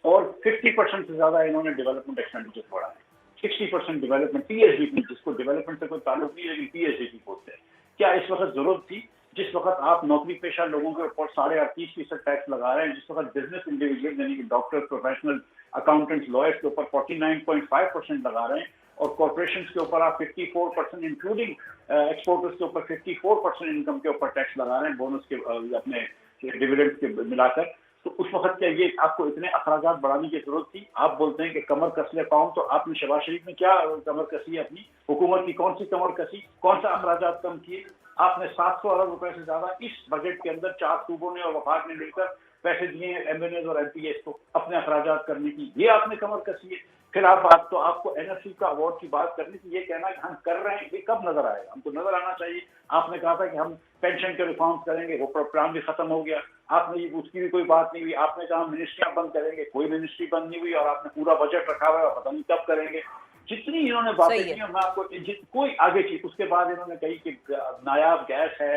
और 50% से ज्यादा इन्होंने डेवलपमेंट एक्सपेंडिचर बढ़ाए। 60% डेवलपमेंट, PSDP, जिसको डेवलपमेंट से कोई ताल्लुक नहीं है लेकिन PSDP बोलते हैं। क्या इस वक्त जरूरत थी, जिस वक्त आप नौकरी पेशा लोगों के ऊपर 38.5% टैक्स लगा रहे हैं, जिस वक्त बिजनेस इंडिविजुअल यानी कि डॉक्टर, प्रोफेशनल, अकाउंटेंट्स, लॉयर्स के ऊपर 49.5% लगा रहे हैं, और कॉर्पोरेशन के ऊपर आप 54%, इंक्लूडिंग एक्सपोर्टर्स के ऊपर 54% इनकम के ऊपर टैक्स लगा रहे हैं, बोनस के अपने डिविडेंड के मिलाकर, तो उस वक्त क्या ये आपको इतने अखराजात बढ़ाने की जरूरत थी? आप बोलते हैं कि कमर कस ले पाऊं, तो आपने शहबाज शरीफ में क्या कमर कसी है अपनी? हुकूमत की कौन सी कमर कसी, कौन सा अखराजात कम किए? आपने 700 अरब रुपए से ज्यादा इस बजट के अंदर 4 सूबों ने और वफाक ने मिलकर पैसे दिए हैं MNAs और MPAs को अपने अखराजात करने की, ये आपने कमर कसी है। फिर आपको NFC का अवार्ड की बात करनी थी, ये कहना कि हम कर रहे हैं, ये कब नजर आएगा? हमको नजर आना चाहिए। आपने कहा था कि हम पेंशन के रिफॉर्म्स करेंगे, वो प्रोग्राम भी खत्म हो गया, आपने उसकी भी कोई बात नहीं हुई। आपने कहा मिनिस्ट्रियां बंद करेंगे, कोई मिनिस्ट्री बंद नहीं हुई, और आपने पूरा बजट रखा हुआ है, पता नहीं कब करेंगे। जितनी इन्होंने बातें की, मैं आपको कोई आगे चीज, उसके बाद इन्होंने कही कि नायाब गैस है।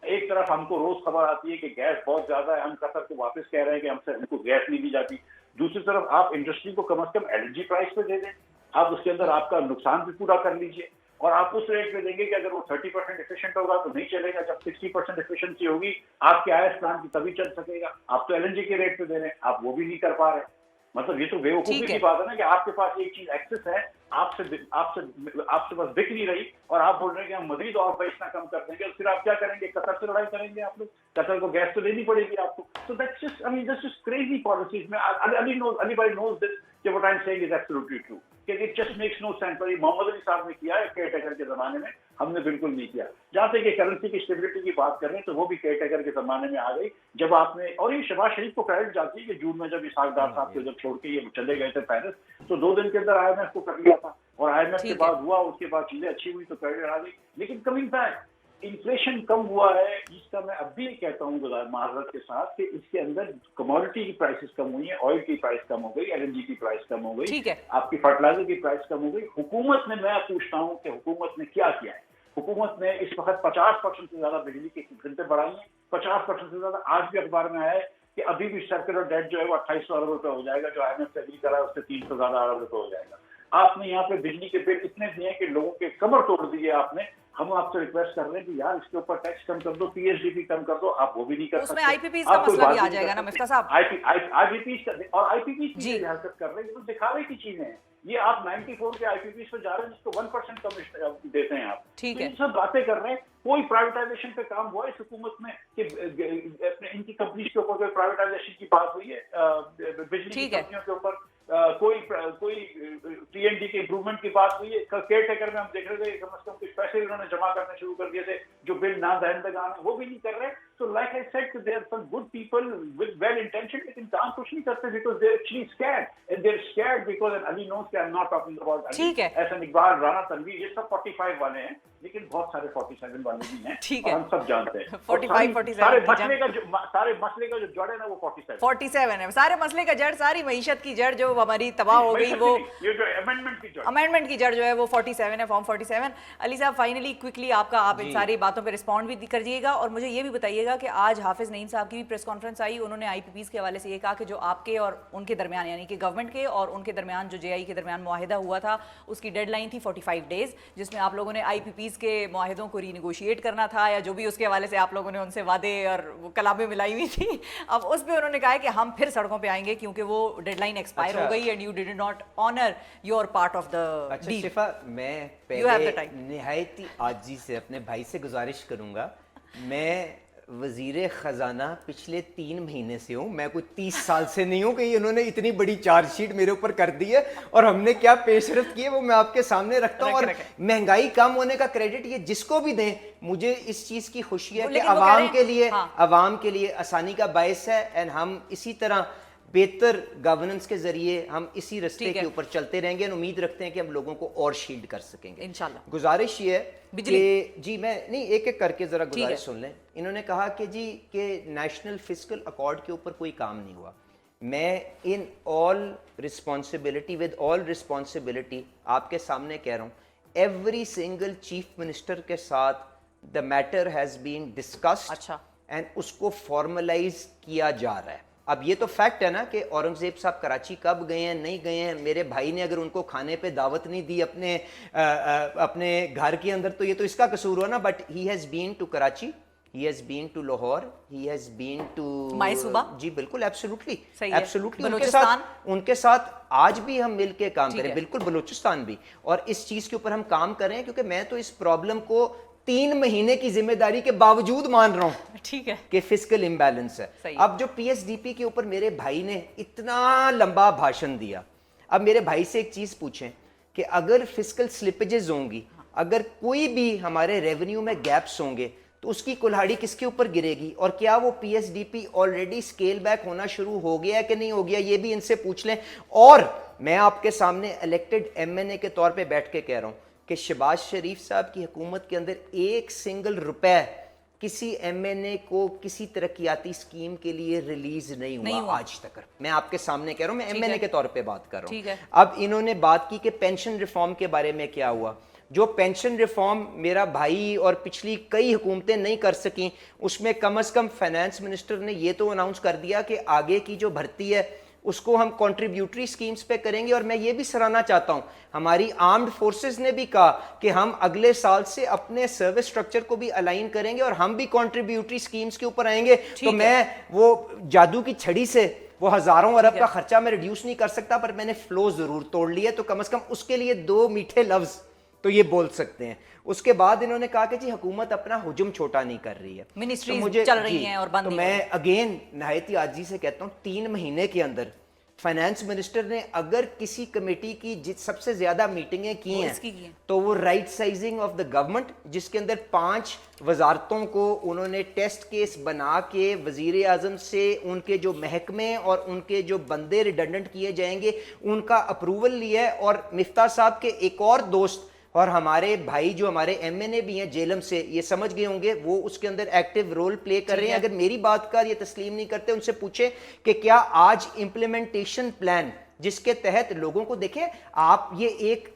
एक तरफ हमको रोज खबर आती है कि गैस बहुत ज्यादा है, हम कतर को वापस कह रहे हैं कि हमसे हमको गैस नहीं दी जाती। दूसरी तरफ आप इंडस्ट्री को कम से कम LNG प्राइस पे दे दें, आप उसके अंदर आपका नुकसान भी पूरा कर लीजिए, और आप उस रेट पे देंगे कि अगर वो 30% एफिशिएंट होगा तो नहीं चलेगा, जब 60% एफिशिएंसी होगी आपके IS प्लांट की तभी चल सकेगा। आप तो LNG के रेट पे दे रहे हैं, आप वो भी नहीं कर पा रहे। मतलब ये तो बेवकूफी की बात है ना कि आपके पास एक चीज एक्सेस है, आपसे बस बिक नहीं रही, और आप बोल रहे हैं कि हम मजीद और बेचना कम कर देंगे, और फिर आप क्या करेंगे? कतर से लड़ाई करेंगे आप लोग, कतर को गैस तो लेनी पड़ेगी आपको। So that's just crazy policies. Anybody knows this, कि what I'm saying is absolutely true. कि it just makes no sense। पर मोहम्मद अली साहब ने किया है केयरटेकर के जमाने में, हमने बिल्कुल नहीं किया। जहाँ से कि करेंसी की स्टेबिलिटी की बात कर रहे हैं, तो वो भी केयरटेकर के जमाने में आ गई, जब आपने, और ये शहबाज शरीफ को क्रेडिट जाती है कि जून में जब इसहाक डार साहब को जब छोड़ के ये चले गए थे पेरिस, तो 2 दिन के अंदर IMF को कर लिया था, और IMF के बाद हुआ, उसके बाद चीजें अच्छी हुई तो क्रेडिट आ गई। लेकिन कमिंग बैक, इन्फ्लेशन कम हुआ है, जिसका मैं अब भी कहता हूँ माजरत के साथ कि इसके अंदर कमोडिटी की प्राइसेस कम हुई है, ऑयल की प्राइस कम हो गई, LNG की प्राइस कम हो गई, आपकी फर्टिलाइजर की प्राइस कम हो गई। हुकूमत ने, मैं पूछता हूँ कि हुकूमत ने क्या किया है? हुकूमत ने इस वक्त 50% से ज्यादा बिजली की कीमतें बढ़ाई हैं, 50% से ज्यादा। आज भी अखबार में आया है कि अभी भी सर्कुलर डेट जो है वो 2800 अरब रुपए हो जाएगा, जो IMF से एग्री करा है उससे 300 ज्यादा अरब रुपए हो जाएगा। आपने यहाँ पे बिजली के बिल इतने दिए कि लोगों के कमर तोड़ दिए आपने। हम आपसे रिक्वेस्ट कर रहे हैं कि यार इसके ऊपर टैक्स कम कर दो, PSDP कम कर दो, आप वो भी नहीं कर सकते। उसमें IPPs का मसला भी आ जाएगा ना मिफ्ता साहब। IPPs और IPPs की हरकत कर रहे हैं, तो दिखावे की चीजें हैं ये। आप 94 के IPPs पे जा रहे हैं, जिसको 1% कमीशन देते हैं आप। ठीक है, सब बातें कर रहे हैं। कोई प्राइवेटाइजेशन पे काम हुआ इस हुकूमत में कि इनकी कंपनी के ऊपर कोई प्राइवेटाइजेशन की बात हुई है? बिजली की कंपनियों के ऊपर कोई TND के इम्प्रूवमेंट की बात हुई है? केयर टेकर में हम देख रहे थे कम से कम कुछ पैसे उन्होंने जमा करने शुरू कर दिए थे, जो बिल ना दहनदगान है वो भी नहीं कर रहे। So like I said, there are some good people with well intentioned, लेकिन काम कुछ नहीं करते because they're actually scared. And they're scared because, and Ali knows that I'm not talking about Ali, ठीक है. Ehsan Iqbal, Rana Tanveer, ये सब 45 वाले हैं, लेकिन बहुत सारे 47 वाले भी हैं. ठीक और है. हम सब जानते हैं. 45, 47 सारे मसले का जो जड़ है ना वो 47 है. सारे मसले का जड़, सारी मईशत की जड़ जो हमारी तबाह हो गई, वो ये जो अमेंडमेंट की जड़ जो है वो 47 है, फॉर्म 47. अली साहब, फाइनली क्विकली आप इन सारी बातों पे रिस्पॉन्ड भी कर दिएगा और मुझे ये भी बताइएगा कि आज हाफिज नईम साहब की भी प्रेस कॉन्फ्रेंस आई. उन्होंने आईपीपीज़ के हवाले से ये कहा कि जो आपके और उनके दरमियान, यानी कि गवर्नमेंट के और उनके दरमियान जो जेआई के दरमियान मुआहिदा हुआ था, उसकी डेडलाइन थी 45 डेज, जिसमें आप लोगों ने आईपीपीज़ के मुआहिदों को रीनेगोशिएट करना था या जो भी उसके हवाले से आप लोगों ने उनसे वादे और वो कलामें मिलाई हुई थी. अब उस पर उन्होंने कहा है कि हम फिर सड़कों पर आएंगे क्योंकि वो डेडलाइन एक्सपायर हो गई and you did not honour your part of the deal. Shifa, मैं पहले निहायती आजी से अपने भाई से गुजारिश करूंगा, मैं वजीर खजाना पिछले 3 महीने से हूँ, मैं कोई 30 साल से नहीं हूँ कि इन्होंने इतनी बड़ी चार्जशीट मेरे ऊपर कर दी है और हमने क्या पेशरफ की है वो मैं आपके सामने रखता हूँ. और महंगाई कम होने का क्रेडिट ये जिसको भी दें, मुझे इस चीज की खुशी है कि अवाम के लिए आसानी का बायस है. एंड हम इसी तरह बेहतर गवर्नेंस के जरिए हम इसी रास्ते के ऊपर चलते रहेंगे और उम्मीद रखते हैं कि हम लोगों को और शील्ड कर सकेंगे इंशाल्लाह. गुजारिश ये है कि जी, मैं नहीं एक एक करके जरा गुजारिश सुन लें. इन्होंने कहा कि जी कि नेशनल फिस्कल अकॉर्ड के ऊपर कोई काम नहीं हुआ. मैं in all responsibility, with all responsibility आपके सामने कह रहा हूँ, एवरी सिंगल चीफ मिनिस्टर के साथ the matter has been discussed and उसको फॉर्मलाइज किया जा रहा है. अब ये तो फैक्ट है ना कि औरंगजेब साहब कराची कब गए हैं, नहीं गए हैं, मेरे भाई ने अगर उनको खाने पे दावत नहीं दी अपने घर के अंदर, तो ये तो इसका कसूर हुआ ना. But he has been to Karachi, he has been to Lahore, he has been to मैसूबा. जी बिल्कुल, एब्सोल्युटली एब्सोल्युटली. उनके साथ आज भी हम मिलके काम करें, बिल्कुल बलूचिस्तान भी, और इस चीज के ऊपर हम काम करें क्योंकि मैं तो इस प्रॉब्लम को 3 महीने की जिम्मेदारी के बावजूद मान रहा हूं, ठीक है, कि फिस्कल इम्बैलेंस है. अब जो पीएसडीपी के ऊपर मेरे भाई ने इतना लंबा भाषण दिया, अब मेरे भाई से एक चीज पूछें कि अगर फिस्कल स्लिपेजेस होंगी, अगर कोई भी हमारे रेवेन्यू में गैप्स होंगे, तो उसकी कुल्हाड़ी किसके ऊपर गिरेगी? और क्या वो पीएसडीपी ऑलरेडी स्केल बैक होना शुरू हो गया है कि नहीं हो गया, ये भी इनसे पूछ लें. और मैं आपके सामने इलेक्टेड एमएनए के तौर पे बैठ के कह रहा हूं कि शहबाज शरीफ साहब की हुकूमत के अंदर 1 सिंगल रुपए किसी एमएनए को किसी तरक्याती स्कीम के लिए रिलीज नहीं हुआ आज तक. मैं आपके सामने कह रहा हूं, मैं एमएनए के तौर पे बात कर रहा हूं. अब इन्होंने बात की कि पेंशन रिफॉर्म के बारे में क्या हुआ. जो पेंशन रिफॉर्म मेरा भाई और पिछली कई हुकूमतें नहीं कर सकी, उसमें कम से कम फाइनेंस मिनिस्टर ने ये तो अनाउंस कर दिया कि आगे की जो भर्ती है उसको हम कंट्रीब्यूटरी स्कीम्स पे करेंगे. और मैं ये भी सराहना चाहता हूं, हमारी आर्म्ड फोर्सेस ने भी कहा कि हम अगले साल से अपने सर्विस स्ट्रक्चर को भी अलाइन करेंगे और हम भी कंट्रीब्यूटरी स्कीम्स के ऊपर आएंगे. तो मैं वो जादू की छड़ी से वो हजारों अरब का खर्चा मैं रिड्यूस नहीं कर सकता, पर मैंने फ्लो जरूर तोड़ लिया. तो कम से कम उसके लिए 2 मीठे लफ्ज तो ये बोल सकते हैं. उसके बाद इन्होंने कहा कि जी हुकूमत अपना हुजूम छोटा नहीं कर रही है, मिनिस्ट्रीज तो चल रही हैं और बंद तो मैं अगेन नहायती आजी से कहता हूँ, 3 महीने के अंदर फाइनेंस मिनिस्टर ने अगर किसी कमेटी की सबसे ज्यादा मीटिंगें की हैं तो वो right sizing of the government, जिसके अंदर 5 वजारतों को उन्होंने टेस्ट केस बना के वजीर आजम से उनके जो महकमे और उनके जो बंदे रिडंडेंट किए जाएंगे उनका अप्रूवल लिया है. और मिफ्ता साहब के एक और दोस्त और हमारे भाई जो हमारे एमएनए भी हैं जेलम से, ये समझ गए होंगे, वो उसके अंदर एक्टिव रोल प्ले कर रहे हैं. अगर मेरी बात का ये तस्लीम नहीं करते, उनसे पूछे कि क्या आज इंप्लीमेंटेशन प्लान जिसके तहत लोगों को, देखें आप, ये एक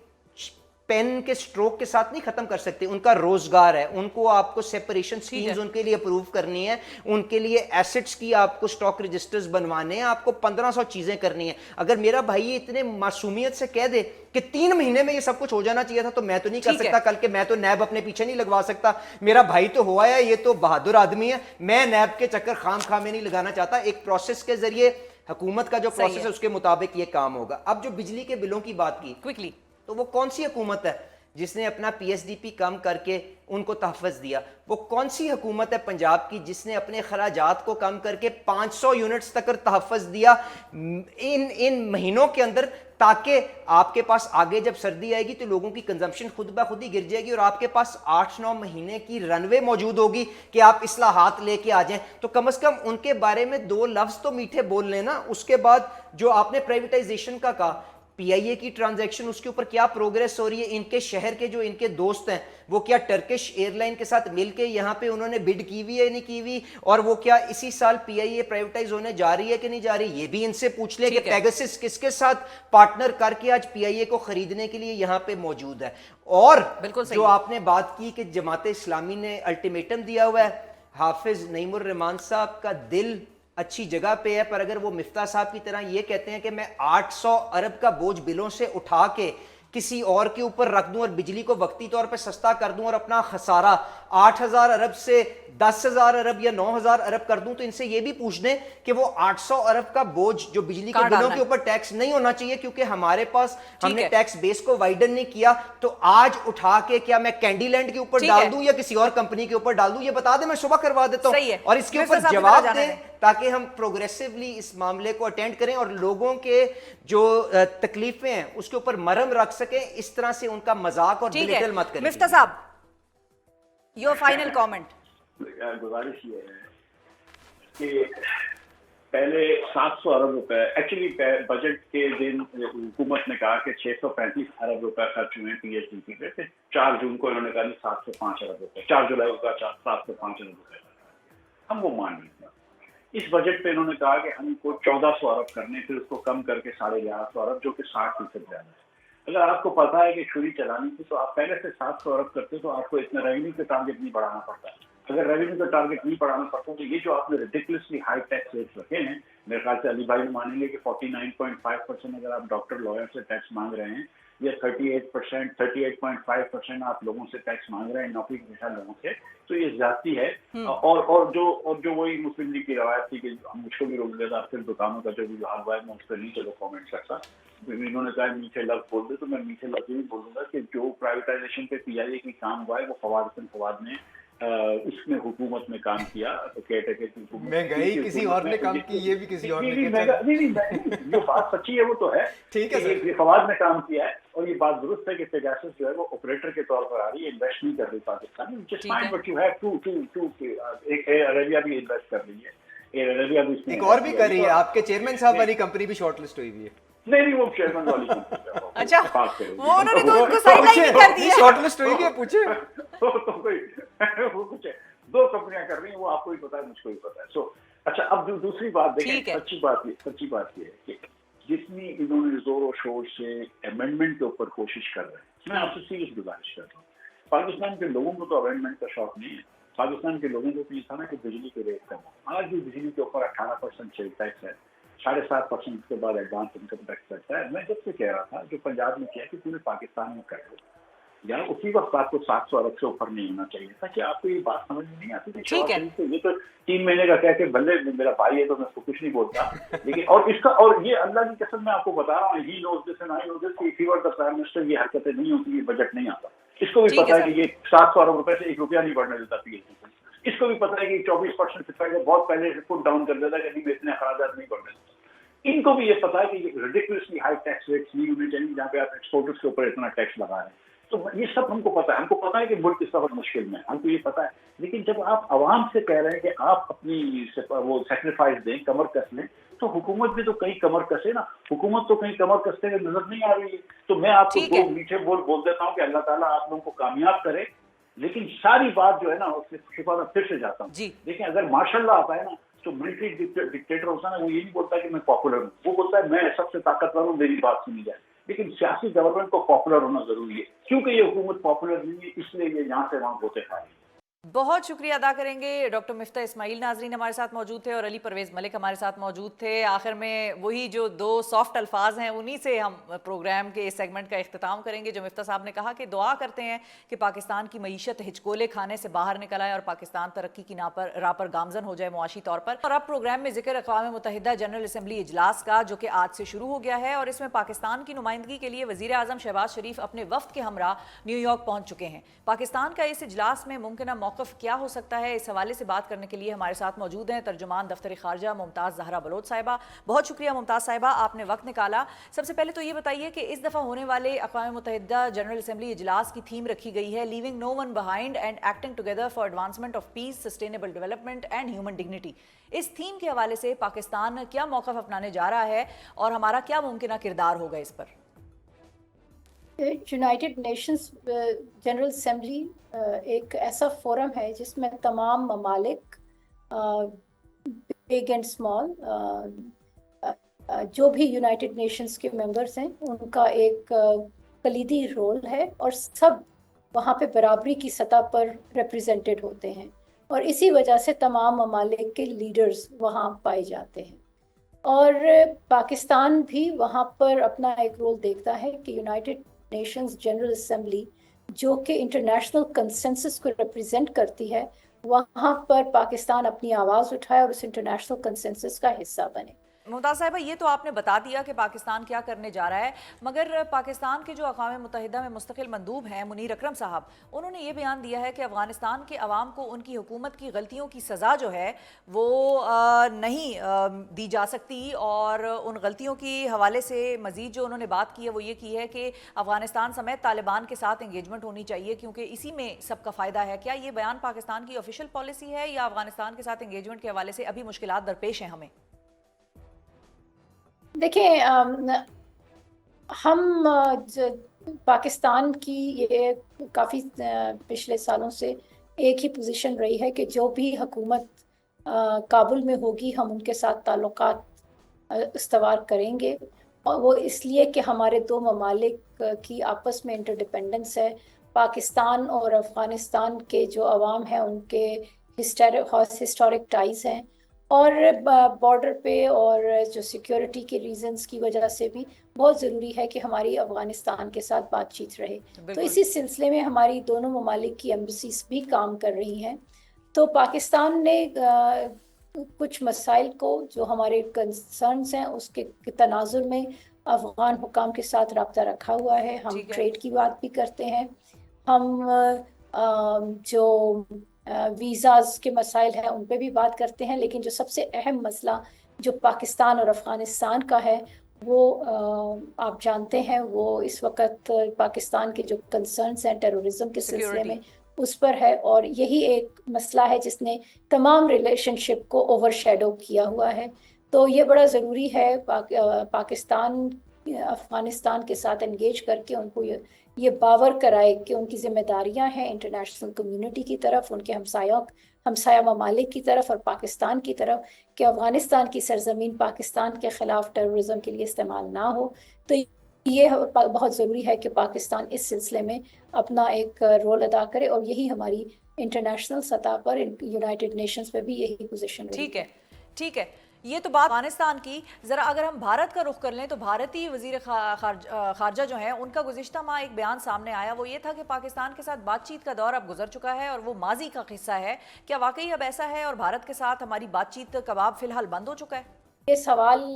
पेन के स्ट्रोक के साथ नहीं खत्म कर सकते. उनका रोजगार है, उनको आपको सेपरेशन स्कीम्स उनके लिए अप्रूव करनी है, उनके लिए एसेट्स की आपको स्टॉक रजिस्टर्स बनवाने हैं, आपको 1500 चीजें करनी है. अगर मेरा भाई इतने मासूमियत से कह दे कि 3 महीने में ये सब कुछ हो जाना चाहिए था, तो मैं तो नहीं कर सकता. कल के मैं तो नैब अपने पीछे नहीं लगवा सकता. मेरा भाई तो हुआ है, ये तो बहादुर आदमी है. मैं नैब के चक्कर खाम में नहीं लगाना चाहता. एक प्रोसेस के जरिए हुकूमत का जो प्रोसेस है उसके मुताबिक ये काम होगा. अब जो बिजली के बिलों की बात की क्विकली, तो वो कौन सी हुकूमत है जिसने अपना PSDP कम करके उनको तहफ़्फ़ुज़ दिया? वो कौन सी हुकूमत है पंजाब की जिसने अपने खराजात को कम करके 500 यूनिट्स तक तहफ़्फ़ुज़ दिया इन महीनों के अंदर, ताकि आपके पास आगे जब सर्दी आएगी तो लोगों की कंजम्पशन खुद ब खुद ही गिर जाएगी और आपके पास 8-9 महीने की रनवे मौजूद होगी कि आप इस्लाहात लेके आ जाएं। तो कम से कम उनके बारे में 2 लफ्ज़ तो मीठे बोल लेना। उसके बाद जो आपने प्राइवेटाइजेशन का कहा, PIA की ट्रांजैक्शन, उसके ऊपर क्या प्रोग्रेस हो रही है? इनके शहर के जो इनके दोस्त हैं वो क्या टर्किश एयरलाइन के साथ मिलके यहाँ पे उन्होंने बिड की हुई है नहीं की हुई, और वो क्या इसी साल PIA प्राइवेटाइज होने जा रही है कि नहीं जा रही? ये भी इनसे पूछ ले कि पेगासस किसके साथ पार्टनर करके आज PIA को खरीदने के लिए यहाँ पे मौजूद है। और जो आपने बात की कि जमात इस्लामी ने अल्टीमेटम दिया हुआ है, हाफिज नईमुर रहमान साहब का दिल अच्छी जगह पे है, पर अगर वो मिफ्ता साहब की तरह ये कहते हैं कि मैं 800 अरब का बोझ बिलों से उठा के किसी और के ऊपर रख दूं और बिजली को वक्ती तौर पे सस्ता कर दूं और अपना खसारा 8000 अरब से 10,000 अरब या 9,000 अरब कर दूं, तो इनसे ये भी पूछ दें कि वो 800 अरब का बोझ जो बिजली के बिलों के ऊपर टैक्स नहीं होना चाहिए क्योंकि हमारे पास हमने टैक्स बेस को वाइडन नहीं किया, तो आज उठा के क्या मैं कैंडीलैंड के ऊपर डाल दूं या किसी और कंपनी के ऊपर डाल दूं? ये बता दें, मैं सुबह करवा देता हूं और इसके ऊपर जवाब दें ताकि हम प्रोग्रेसिवली इस मामले को अटेंड करें और लोगों के जो तकलीफें हैं उसके ऊपर मरहम रख सकें। इस तरह से उनका मजाक और बिलिटल मत करें। मिफ्ता साहब, योर फाइनल कमेंट। गुजारिश ये है कि पहले 700 अरब रुपए, एक्चुअली बजट के दिन हुकूमत ने कहा कि 635 अरब रुपए खर्च हुए PSDP पे, फिर 4 जून को इन्होंने कहा 705 अरब रुपए, 4 जुलाई को कहा 705 अरब रुपए, हम वो मान लेते हैं। इस बजट पे इन्होंने कहा कि हमको 1400 अरब करने, फिर उसको कम करके 1150 अरब, जो कि 60% ज्यादा है। अगर आपको पता है कि छुरी चलानी थी तो आप पहले से 700 अरब करते तो आपको इतना रेवेन्यू का टारगेट नहीं बढ़ाना पड़ता। अगर रेवेन्यू का टारगेट नहीं बढ़ाना पड़ता तो ये जो आपने रिडिकुलसली हाई टैक्स रेट्स रखे हैं, मेरे ख्याल से अली भाई मानेंगे कि 49.5% अगर आप डॉक्टर लॉयर से टैक्स मांग रहे हैं या 38%, 38.5% आप लोगों से टैक्स मांग रहे हैं, नौकरी पेशा लोगों से, तो ये ज्यादती है। और जो वही मुस्लिम लीग की रवायत थी कि मुझको भी रोक देता, फिर दुकानों का जो भी हाल हुआ है मैं उस पर नहीं चलो कॉमेंट करता। इन्होंने कहा मीठे लफ्ज बोल दे तो मैं मीठे लफ्ज भी बोलूंगा कि जो प्राइवेटाइजेशन पे PIA की काम हुआ है वो फवाद ने उसमें हुकूमत में काम किया, तो केयरटेकर की हुकूमत महंगाई किसी और ने काम की, ये भी किसी और ने, जो बात सच्ची है वो तो है, ठीक है, ये फवाद ने काम किया है और ये बात दुरुस्त है कि पेगासस जो है वो ऑपरेटर के तौर पर आ रही है, इन्वेस्ट नहीं कर रही पाकिस्तान में, just fine but you have to एक एयर अरेबिया भी इन्वेस्ट कर रही है, एयर अरेबिया भी इसमें एक और भी कर रही है, आपके चेयरमैन साहब वाली कंपनी भी शॉर्टलिस्ट हुई हुई है। नहीं वो चेयरमैन वाली अच्छा, वो उन्होंने तो उनको साइडलाइन कर दिया, शॉर्टलिस्ट हुई है, पूछे तो कोई वो कुछ है, 2 कंपनियां कर रही हैं, वो आपको ही पता है, मुझको ही पता है। सो अच्छा, अब जो दूसरी बात देखें, सच्ची बात ये है कि जितनी इन्होंने जोर और शोर से अमेंडमेंट के ऊपर कोशिश कर रहे हैं, मैं आपसे सीरियस गुजारिश कर रहा हूँ, पाकिस्तान के लोगों को तो अमेंडमेंट का शौक नहीं है। पाकिस्तान के लोगों को तो ये था ना कि बिजली के रेट कम, आज भी बिजली के ऊपर 18% सेल टैक्स है, 7.5% के बाद एडवांस इनकम टैक्स लगता है। मैं जब से कह रहा था जो पंजाब में किया कि पूरे पाकिस्तान में कर दो, या उसी वक्त आपको 700 अरब से ऊपर नहीं होना चाहिए, ताकि आपको ये बात समझ में नहीं आती थी। ठीक है, तो ये तो 3 महीने का कह के भले मेरा भाई है तो मैं उसको कुछ नहीं बोलता, लेकिन और ये अल्लाह की कसम मैं आपको बता रहा हूँ, he knows this and I knows this कि if he were the prime minister ये हरकतें नहीं होती, ये बजट नहीं आता। इसको भी पता है कि ये 700 अरब रुपए से 1 रुपया नहीं बढ़ने देता PSDP को, इसको भी पता है कि 24% बहुत पहले पुट डाउन कर देता कि इतने अखराजात नहीं बढ़ने देता। इनको भी ये पता है कि रिडिकुलसली हाई टैक्स रेट्स नहीं होने चाहिए जहाँ पे आप एक्सपोर्टर्स के ऊपर इतना टैक्स लगा रहे हैं। तो ये सब हमको पता है कि मुल्क इस वक्त मुश्किल में, हमको ये पता है, लेकिन जब आप आवाम से कह रहे हैं कि आप अपनी वो सेक्रीफाइस दें, कमर कस लें, तो हुकूमत भी तो कहीं कमर कसे ना, हुकूमत तो कहीं कमर कसते हुए नजर नहीं आ रही है। तो मैं आपको 2 मीठे बोल देता हूँ कि अल्लाह ताला आप लोगों को कामयाब करे, लेकिन सारी बात जो है ना उससे शिफा में फिर से जाता हूँ। देखिए, अगर माशाल्लाह आता है ना तो मिलिट्री डिक्टेटर होता है ना, वो ये नहीं बोलता कि मैं पॉपुलर हूँ, वो बोलता है मैं सबसे ताकतवर हूँ, मेरी बात सुनी जाए। लेकिन सियासी गवर्नमेंट को पॉपुलर होना जरूरी है, क्योंकि ये हुकूमत पॉपुलर नहीं है, इसलिए ये यहाँ से वहाँ होते खा रही है। बहुत शुक्रिया अदा करेंगे डॉक्टर मिफ्ता इस्माइल नाजरीन हमारे साथ मौजूद थे और अली परवेज़ मलिक हमारे साथ मौजूद थे। आखिर में वही जो दो सॉफ्ट अल्फाज हैं उन्हीं से हम प्रोग्राम के इस सेगमेंट का इख्तिताम करेंगे। जो मिफ्ता साहब ने कहा कि दुआ करते हैं कि पाकिस्तान की मईशत हिचकोले खाने से बाहर निकल आए और पाकिस्तान तरक्की की राह पर गामजन हो जाए मुआशी तौर पर। और अब प्रोग्राम में जिक्र अक़वाम मुत्तहिदा जनरल असम्बली इजलास का, जो कि आज से शुरू हो गया है और इसमें पाकिस्तान की नुमाइंदगी के लिए वज़ीर आज़म शहबाज शरीफ अपने वफ्द के हमरा न्यूयॉर्क पहुँच चुके हैं। पाकिस्तान का इस इजलास में मुमकिन मौक़िफ़ क्या हो सकता है, इस हवाले से बात करने के लिए हमारे साथ मौजूद हैं तर्जुमान दफ्तर खारजा मुमताज़ ज़हरा बलोच साहिबा। बहुत शुक्रिया मुमताज़ साहिबा, आपने वक्त निकाला। सबसे पहले तो ये बताइए कि इस दफ़ा होने वाले अक़वाम मुत्तहिदा जनरल असम्बली इजलास की थीम रखी गई है leaving no one behind and acting together for advancement of peace, sustainable development and human dignity. इस थीम के हवाले से पाकिस्तान क्या मौक़िफ़ अपनाने जा रहा है और हमारा क्या मुमकिन किरदार होगा इस पर? यूनाइटेड नेशंस जनरल असम्बली एक ऐसा फोरम है जिसमें तमाम ममालिक बिग एंड स्मॉल जो भी यूनाइटेड नेशंस के मेंबर्स हैं उनका एक कलीदी रोल है और सब वहाँ पे बराबरी की सतह पर रिप्रेजेंटेड होते हैं और इसी वजह से तमाम ममालिक के लीडर्स वहाँ पाए जाते हैं। और पाकिस्तान भी वहाँ पर अपना एक रोल देखता है कि यूनाइटेड नेशंस जनरल असम्बली जो कि इंटरनेशनल कंसेंसस को रिप्रेजेंट करती है, वहाँ पर पाकिस्तान अपनी आवाज़ उठाए और उस इंटरनेशनल कंसेंसस का हिस्सा बने। मुमताज़ साहिबा, ये तो आपने बता दिया कि पाकिस्तान क्या करने जा रहा है, मगर पाकिस्तान के जो अक़वाम मुत्तहिदा में मुस्तकिल मंदूब हैं मुनीर अकरम साहब, उन्होंने ये बयान दिया है कि अफ़गानिस्तान के अवाम को उनकी हुकूमत की गलतियों की सज़ा जो है वो नहीं दी जा सकती और उन गलतियों की हवाले से मज़ीद जो उन्होंने बात की है वो ये की है कि अफ़गानिस्तान समेत तालिबान के साथ इंगेजमेंट होनी चाहिए क्योंकि इसी में सबका फ़ायदा है। क्या ये बयान पाकिस्तान की ऑफिशियल पॉलिसी है या अफ़गानिस्तान के साथ इंगेजमेंट के हवाले से अभी मुश्किलात दरपेश हैं हमें? देखिए, हम पाकिस्तान की ये काफ़ी पिछले सालों से एक ही पोजीशन रही है कि जो भी हुकूमत काबुल में होगी हम उनके साथ ताल्लुकात इस्तवार करेंगे और वो इसलिए कि हमारे दो ममालिक की आपस में इंटरडिपेंडेंस है। पाकिस्तान और अफ़गानिस्तान के जो अवाम हैं उनके हिस्टोरिक टाइज़ हैं और बॉर्डर पे और जो सिक्योरिटी के रीजंस की वजह से भी बहुत ज़रूरी है कि हमारी अफ़गानिस्तान के साथ बातचीत रहे। तो इसी सिलसिले में हमारी दोनों ममालिक की एम्बेसीज भी काम कर रही हैं। तो पाकिस्तान ने कुछ मसाइल को जो हमारे कंसर्न्स हैं उसके तनाजुर में अफ़गान हुकाम के साथ रब्ता रखा हुआ है। हम ट्रेड की बात भी करते हैं, हम जो वीज़ाज़ के मसाइल हैं उन पे भी बात करते हैं, लेकिन जो सबसे अहम मसला जो पाकिस्तान और अफ़गानिस्तान का है वो आप जानते हैं वो इस वक्त पाकिस्तान के जो कंसर्न्स हैं टेररिज्म के सिलसिले में उस पर है और यही एक मसला है जिसने तमाम रिलेशनशिप को ओवरशैडो किया हुआ है। तो ये बड़ा ज़रूरी है पाकिस्तान अफ़गानिस्तान के साथ एंगेज करके उनको ये बावर कराए कि उनकी जिम्मेदारियां हैं इंटरनेशनल कम्युनिटी की तरफ, उनके हमसाया ममालिक की तरफ और पाकिस्तान की तरफ कि अफ़गानिस्तान की सरजमीन पाकिस्तान के ख़िलाफ़ टेररिज्म के लिए इस्तेमाल ना हो। तो ये बहुत ज़रूरी है कि पाकिस्तान इस सिलसिले में अपना एक रोल अदा करे और यही हमारी इंटरनेशनल सतह पर यूनाइटेड नेशंस पे भी यही पोजीशन है। ठीक है, ये तो बात अफगानिस्तान की। ज़रा अगर हम भारत का रुख कर लें तो भारतीय वज़ीर खारजा जो हैं उनका गुज़िश्ता माह एक बयान सामने आया, वो ये था कि पाकिस्तान के साथ बातचीत का दौर अब गुजर चुका है और वो माजी का किस्सा है। क्या वाकई अब ऐसा है और भारत के साथ हमारी बातचीत कबाब फ़िलहाल बंद हो चुका है? ये सवाल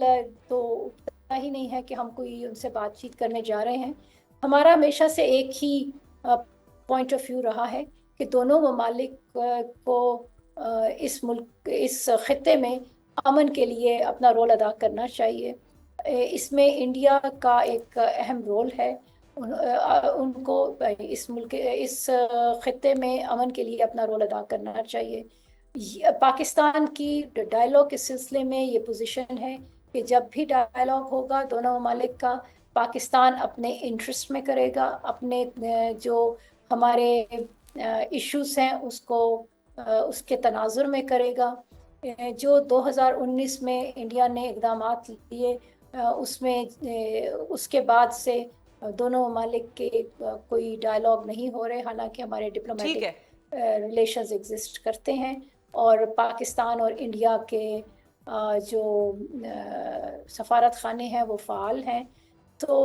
तो ही नहीं है कि हम कोई उनसे बातचीत करने जा रहे हैं। हमारा हमेशा से एक ही पॉइंट ऑफ व्यू रहा है कि दोनों ममालिक को इस खित्ते में अमन के लिए अपना रोल अदा करना चाहिए। इसमें इंडिया का एक अहम रोल है, उनको इस खित्ते में अमन के लिए अपना रोल अदा करना चाहिए। पाकिस्तान की डायलॉग के सिलसिले में ये पोजीशन है कि जब भी डायलॉग होगा दोनों ममालिक का, पाकिस्तान अपने इंटरेस्ट में करेगा, अपने जो हमारे इश्यूज हैं उसको उसके तनाजुर में करेगा। जो 2019 में इंडिया ने इक़दामात लिए उसमें उसके बाद से दोनों ममालिक के कोई डायलॉग नहीं हो रहे, हालांकि हमारे डिप्लोमेटिक रिलेशंस एग्जिस्ट करते हैं और पाकिस्तान और इंडिया के जो सफारत खाने हैं वो फ़ाल हैं। तो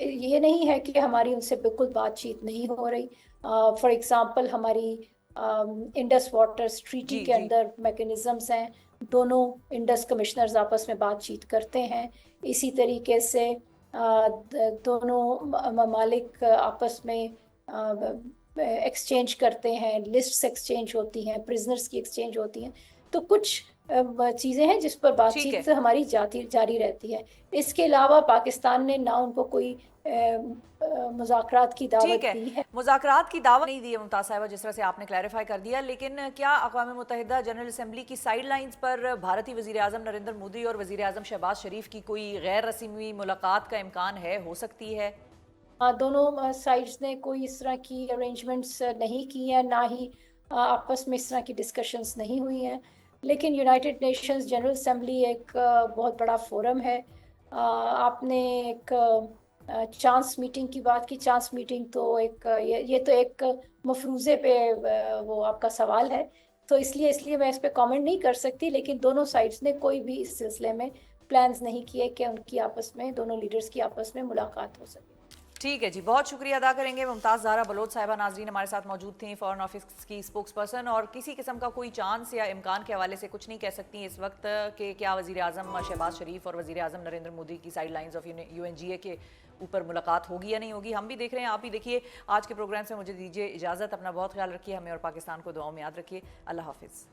ये नहीं है कि हमारी उनसे बिल्कुल बातचीत नहीं हो रही। फॉर एग्ज़ाम्पल हमारी इंडस वाटर्स ट्रीटी के अंदर मैकेनिज़म्स हैं, दोनों इंडस कमिश्नर्स आपस में बातचीत करते हैं। इसी तरीके से दोनों ममालिक आपस में एक्सचेंज करते हैं, लिस्ट्स एक्सचेंज होती हैं, प्रिजनर्स की एक्सचेंज होती हैं। तो कुछ चीज़ें हैं जिस पर बातचीत हमारी जारी रहती है। इसके अलावा पाकिस्तान ने ना उनको कोई मुज़ाकरात की दावत दी है। मुज़ाकरात की दावत नहीं दी है मुमताज़ साहिबा, जिस तरह से आपने क्लैरिफाई कर दिया, लेकिन क्या अक़वाम मुत्तहिदा जनरल असेंबली की साइड लाइन्स पर भारतीय वज़ीर आज़म नरेंद्र मोदी और वज़ीर आज़म शहबाज शरीफ की कोई गैर रस्मी मुलाकात का इम्कान है, हो सकती है? दोनों साइड्स ने कोई इस तरह की अरेंजमेंट्स नहीं की हैं, ना ही आपस में इस तरह की डिस्कशंस नहीं हुई हैं। लेकिन यूनाइटेड नेशंस जनरल असेंबली एक बहुत बड़ा फोरम है। आपने एक चांस मीटिंग की बात की। चांस मीटिंग तो एक ये तो एक मफरूज़े पे वो आपका सवाल है, तो इसलिए मैं इस पे कमेंट नहीं कर सकती। लेकिन दोनों साइड्स ने कोई भी इस सिलसिले में प्लान्स नहीं किए कि उनकी आपस में, दोनों लीडर्स की आपस में मुलाकात हो सके। ठीक है जी, बहुत शुक्रिया अदा करेंगे। मुमताज़ ज़हरा बलोच साहिबा नाज़रीन हमारे साथ मौजूद थी, फॉरेन ऑफिस की स्पोक्स पर्सन, और किसी किस्म का कोई चांस या इम्कान के हवाले से कुछ नहीं कह सकती इस वक्त कि क्या वज़ीर आज़म शहबाज शरीफ और वज़ीर आज़म नरेंद्र मोदी की साइड लाइन्स ऑफ UNGA के ऊपर मुलाकात होगी या नहीं होगी। हम भी देख रहे हैं, आप भी देखिए। आज के प्रोग्राम से मुझे दीजिए इजाज़त, अपना बहुत ख्याल रखिए, हमें और पाकिस्तान को दुआओं में याद रखिए। अल्लाह हाफिज़।